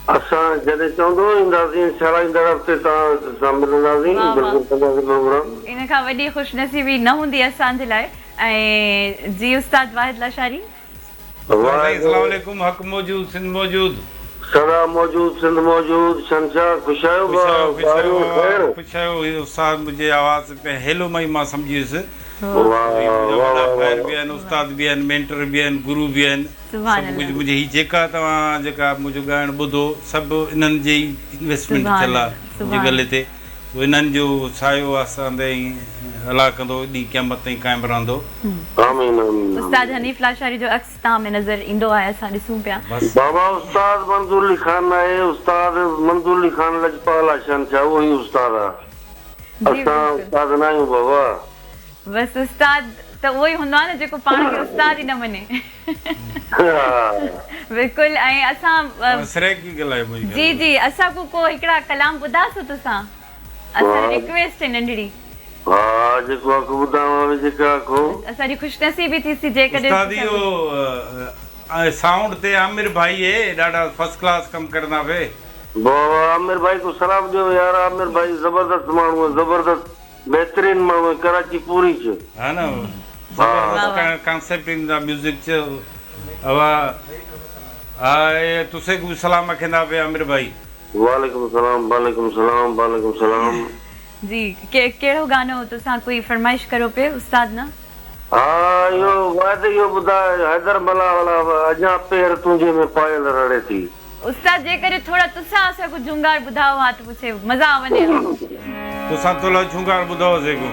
असां जॾहिं चवंदो ईंदासीं, इंशाअल्लाह ईंदड़ हफ़्ते तव्हां सां मिलंदासीं, बिल्कुलु कंदासीं प्रोग्राम। इन खां वॾी ख़ुशनसीबी न हूंदी असांजे लाइ। ऐं जी उस्ताद वाहिद लाशारी। अस्सलाम वालेकुम। हक़ मौजूद, सिंध मौजूद, सदा मौजूद, सिंध मौजूद। शहंशाह ख़ुशि आहियो? ख़ुशि आहियो। उस्ताद मुंहिंजे आवाज़ पे हेलो मई मां सम्झी वियुसि। बि आहिनि, उस्ताद बि आहिनि, मेंटर बि आहिनि, गुरु बि आहिनि। सभु कुझु मुंहिंजी ही जेका मुंहिंजो ॻाइणु ॿुधो सभु इन्हनि जे ई इन्वेस्टमेंट थियल आहे मुंहिंजे गले ते। इन्हनि जो सायो असां अला कंदो, ॾींहुं क़यामत ताईं क़ाइमु रहंदो। उस्ताद हनीफ लाशारी जो अक्स तव्हां में नज़र ईंदो आहे, असां ॾिसूं पिया। बाबा उस्ताद मंज़ूर अली खान आहे, उस्ताद मंज़ूर अली खान लजपाल आहे, शहंशाह उहो ई उस्ताद आहे। असां उस्ताद न आहियूं बाबा। बसि उस्ताद त उहो ई हूंदो आहे न जेको पाण खे उस्ताद ई न मञे। बिल्कुलु। ऐं असां जी जी असांखे को हिकिड़ा कलाम ॿुधासो तोसां? असां रिक्वेस्ट आहे नंढड़ी। हा जेको आखो ॿुधावां, जेका आखो। असांजी ख़ुशनसीबी थीसी जेकॾहिं उस्ताद इहो साउंड ते आमिर भाई है, ॾाढा फर्स्ट क्लास कमु कंदा पे। बाबा आमिर भाई को सलाम ॾियो यार। आमिर भाई ज़बरदस्त माण्हू आहे, ज़बरदस्त बेहतरीन माण्हू आहे, कराची पूरी च है ना। ज़बरदस्त कॉन्सेप्ट इन द म्यूजिक च हवा आए। तुसे को सलाम रखंदा पे आमिर भाई। वालेकुम सलाम, वालेकुम सलाम, वालेकुम सलाम। जी कहिड़ो गानो तोसां कोई फरमाइश करो पे उस्ताद न? हा इहो वाइदे इहो ॿुधाए, हैदर मला वाला अञा पेर तुंहिंजे में पायल रड़े थी। उस्ताद जेकॾहिं थोड़ा तुसां असांखे झुंगार ॿुधाओ हा त पुछे मज़ा वञे। तुसां थोड़ा झुंगार ॿुधाओ जेको।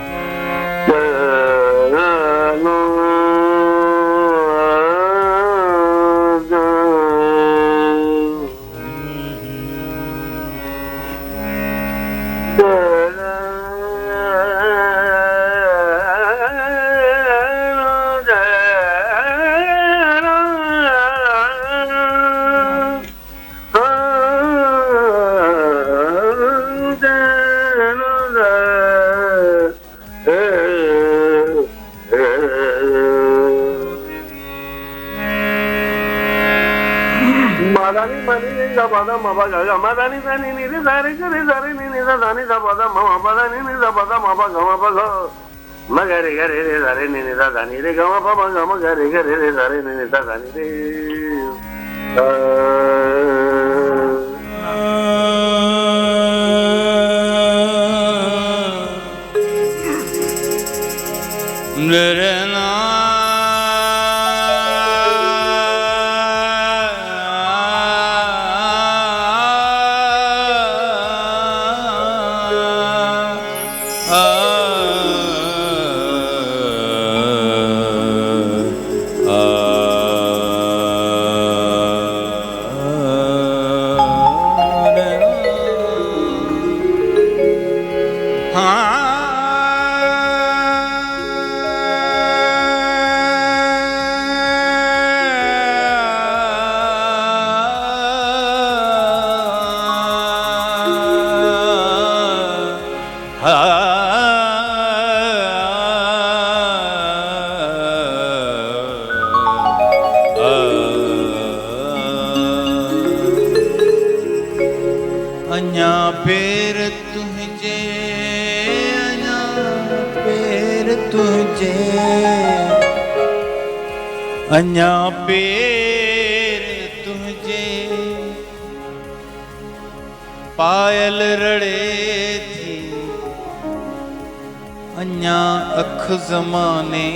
मगरे गरे रे रे नी नी दा नी रे गा मा पा गा मा गरे गरे रे रे नी नी दा नी रे। अञा पेर तुझे, अञा पेर तुझे, अञा पेर तुझे पायल रड़े थी, अञा अख ज़माने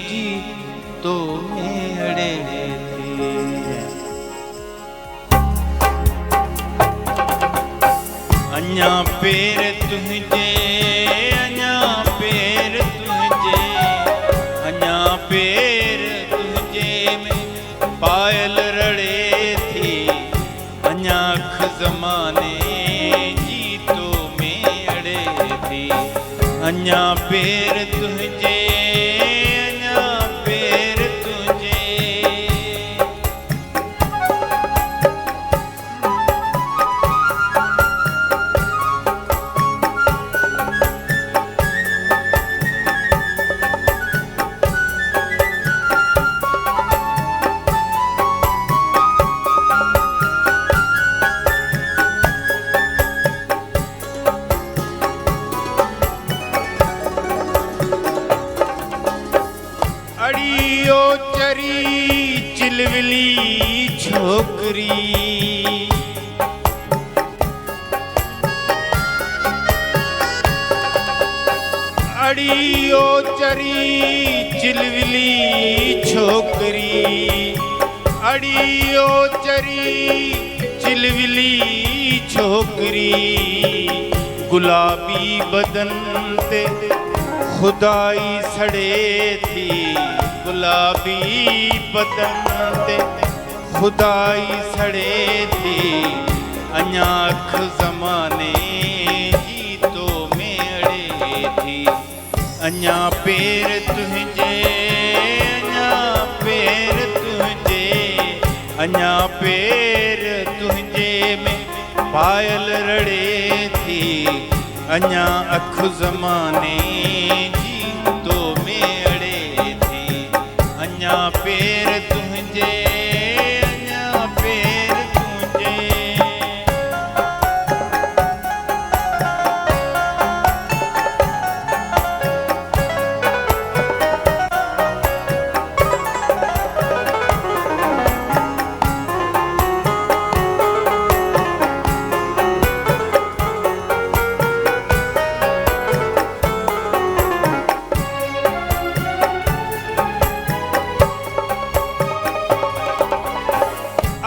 जी तो में अड़े थी। अञा पेर तुंहिंजे अञा पेर तुंहिंजे अञा पेर तुंहिंजे में पायल रड़े थी अञा अख ज़माने जी तो में अड़े थी अञा पेर तुंहिंजे अञा पेर तुंहिंजे अड़ियो चरी चिलविली छोकरी अड़ियो चरी चिलविली छोकरी अड़ियो चरी चिलविली छोकरी गुलाबी बदन ते खुदाई सड़े थी गुलाबी बदन ते खुदाई सड़े थी अञा अख ज़माने जी तो में अड़े थी अञा पेर तुंहिंजे अञा पेर तुंहिंजे अञा पेर तुंहिंजे में पायल रड़े थी अञा अख ज़माने जी तो में अड़े थी अञा पेर तुंहिंजे अञा पेर तुंहिंजे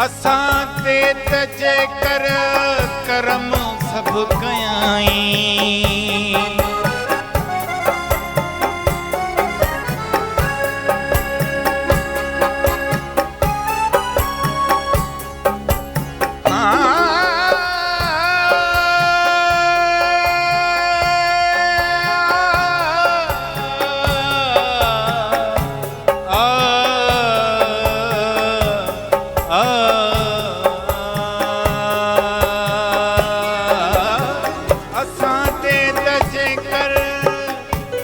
असां ते त जेकर करम सभु कयाई असां ते त जेकर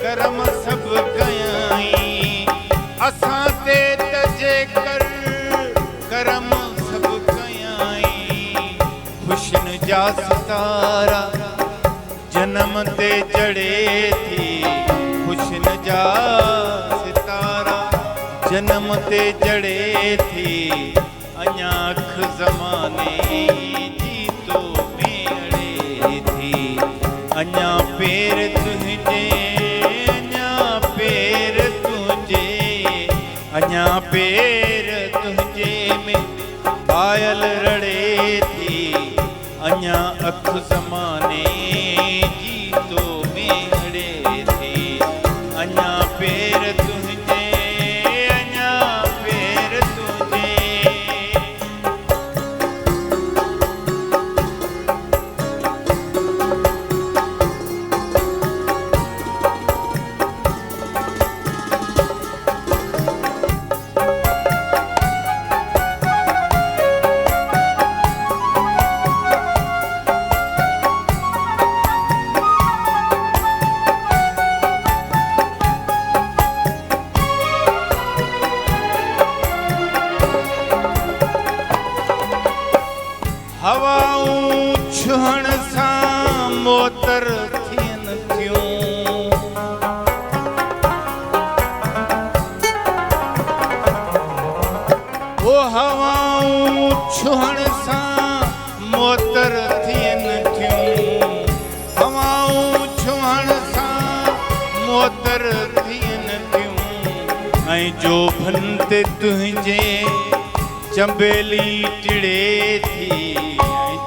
करम सभु कयाई असां ते त जेकर करम सभु कयाई खुशन जा सितारा जनम ते जड़े थी खुशन जा सितारा जनम ते जड़े थी अञा अख ज़माने जी तो में अड़े थी अञा पेर तुंहिंजे अञा पेर तुंहिंजे अञा पेर तुंहिंजे में पायल रड़े थी अञा अख ज़माने जी तो में अड़े थी अञा पेर तुंहिंजे अञा पेर तुंहिंजे हवाऊं छुहण सां मोतर थियनि थियूं ओ हवाऊं छुहण सां मोतर थियनि थियूं हवाऊं छुहण सां मोतर थियनि थियूं ऐं जोभन ते तुंहिंजे चंबेली टिड़े थी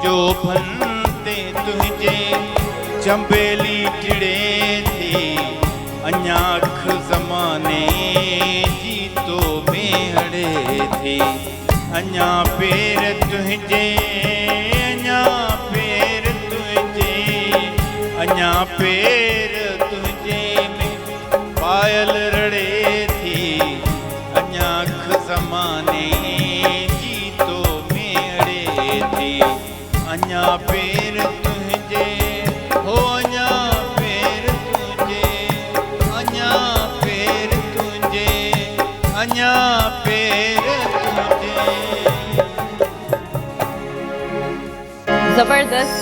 जोभन ते तुंहिंजे चंबेली टिड़े थी अञा अख ज़माने जी तो में अड़े थी अञा पेर तुंहिंजे अञा पेर तुंहिंजे अञा पेर तुंहिंजे में पायल रड़े थी अञा अख ज़माने जी तो में अड़े थी अञा पेर तुंहिंजे हो अञा पेर तुंहिंजे अञा पेर तुंहिंजे अञा पेर तुंहिंजे ज़बरदस्त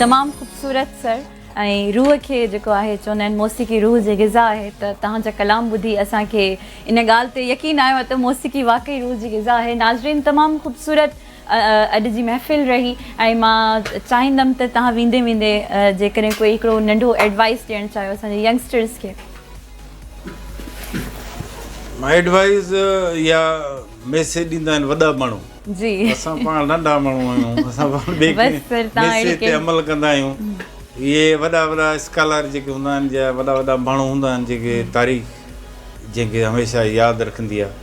तमामु ख़ूबसूरत सर ऐं रूह खे जेको आहे चवंदा आहिनि मौसीक़ी रूह जी ग़िज़ा आहे त तव्हांजा कलाम ॿुधी असांखे इन ॻाल्हि ते यकीन आयो आहे त मौसीक़ी वाक़ई रूह जी ग़िज़ा आहे नाज़रीन तमामु ख़ूबसूरत अॼु जी महफ़िल रही ऐं मां चाहींदमि त तव्हां वेंदे वेंदे जेकॾहिं कोई हिकिड़ो नंढो एडवाइस ॾियणु चाहियो असांजे यंगस्टर्स खे एडवाइस या मैसेज ॾींदा आहिनि वॾा माण्हू जी असां पाण नंढा माण्हू आहियूं असां पाण ॿिए बसि सर, तव्हां मैसेज अहिड़ी ते अमल कंदा आहियूं इहे वॾा वॾा स्कॉलर जेके हूंदा आहिनि या वॾा वॾा माण्हू हूंदा आहिनि जेके तारीख़ जंहिंखे हमेशह यादि रखंदी आहे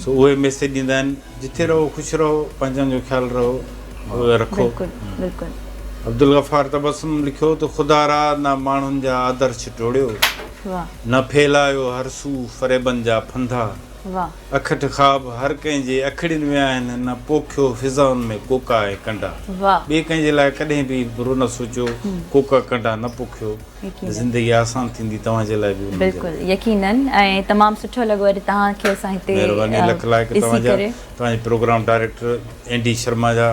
सो उहे मैसेज ॾींदा आहिनि जिथे रहो ख़ुशि रहो पंहिंजनि जो ख़्यालु रहो उहे रखो बिल्कुलु बिल्कुलु अब्दुल गफ़ार तबस्सुम लिखियो त ख़ुदा रा न माण्हुनि जा आदर्श टोड़ियो वाह न फैलायो हरसू फ़रेबनि जा फंदा वाह अखि ख़्वाब हर कंहिंजे अखिड़ियुनि में आहिनि न पोखियो फिज़ाउनि में कोका ऐं कंडा वाह ॿिए कंहिंजे लाइ कॾहिं बि बुरो न सोचियो कोका कंडा न पोखियो यकीनन। ज़िंदगी आसान थींदी तव्हांजे लाइ बि उनजे लाइ। बिल्कुलु यकीनन ऐं तमामु सुठो लॻो अॼु तव्हांखे असां हिते महिरबानी लख लाइक़ ॾिसी तव्हांजा करे तव्हांजे प्रोग्राम डायरेक्टर एनडी शर्मा जा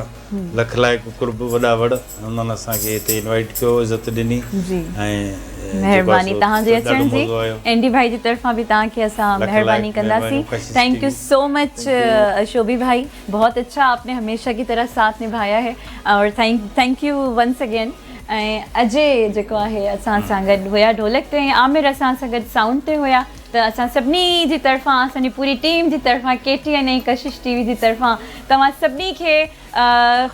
लख लाइक़ कुर्ब वॾा वॾ उन्हनि असांखे हिते इनवाइट कयो इज़त ॾिनी जी ऐं महिरबानी जेको आहे तव्हांजे सो ॾाढो अचण जी मज़ो आयो। एनडी भाई जी तरफ़ां भी तव्हांखे असां लख मेहरबानी लाइक़ कंदासीं महिरबानी, Kashish thank you TV। So much Shobhi भाई बहुत अच्छा आपने हमेशा की तरह साथ निभाया है और थैंक यू वंस अगेन ऐं अजय जेको आहे असां सां गॾु हुया ढोलक ते ऐं आमिर असां सां गॾु साउंड ते हुया त असां सभिनी जी तरफ़ां असांजी पूरी टीम जी तरफ़ां KTN ऐं कशिश TV जी तरफ़ां तव्हां सभिनी खे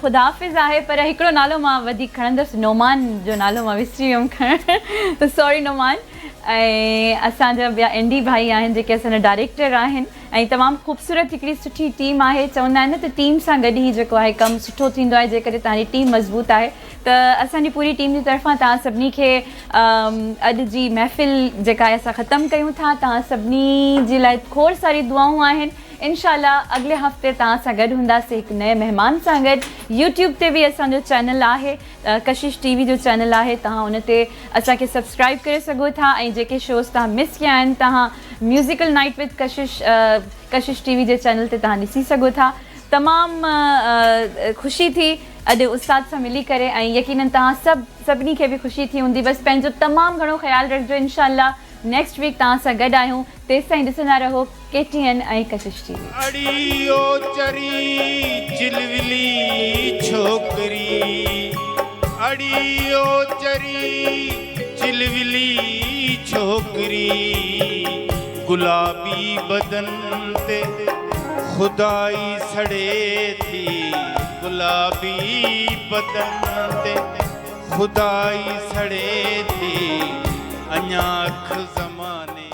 ख़ुदाफ़िज़ आहे पर हिकिड़ो नालो मां वधीक खणंदसि नोमान जो नालो मां विसरी वियमि खणणु त सॉरी नोमान ऐं असांजा ॿिया एनडी भाई आहिनि जेके असांजा डायरेक्टर आहिनि ऐं तमामु ख़ूबसूरत हिकिड़ी सुठी टीम आहे चवंदा आहिनि न त टीम सां गॾु ई जेको आहे कमु सुठो थींदो आहे जेकॾहिं तव्हांजी टीम मज़बूत आहे त असांजी पूरी टीम जी तरफ़ां तव्हां सभिनी खे अॼु जी महफ़िल जेका आहे असां ख़तमु कयूं था तव्हां सभिनी जे लाइ खोड़ सारी दुआऊं आहिनि इंशाल्लाह अॻिले हफ़्ते तव्हां सां गॾु हूंदासीं हिकु नए महिमान सां गॾु यूट्यूब ते बि असांजो चैनल आहे कशिश TV जो चैनल आहे तव्हां हुन ते असांखे सब्सक्राइब करे सघो था ऐं जेके शोज़ तव्हां मिस कया आहिनि तव्हां musical night with Kashish TV J channel ते तव्हां ॾिसी सघो था तमामु ख़ुशी थी अॼु उस्ताद सां मिली करे ऐं यकीनन तव्हां सभिनी खे बि ख़ुशी थी हूंदी बसि पंहिंजो तमामु घणो ख़्यालु रखिजो इंशाल्लाह नेक्स्ट वीक तव्हां सां गॾु आहियूं तेसि ताईं ॾिसंदा रहो KTN ऐं कशिश TV अड़ियो चरी चिलविली छोकरी अड़ियो चरी चिलविली छोकरी गुलाबी बदन ते खुदाई सड़े थी गुलाबी बदन ते खुदाई सड़े थी अञा अख ज़माने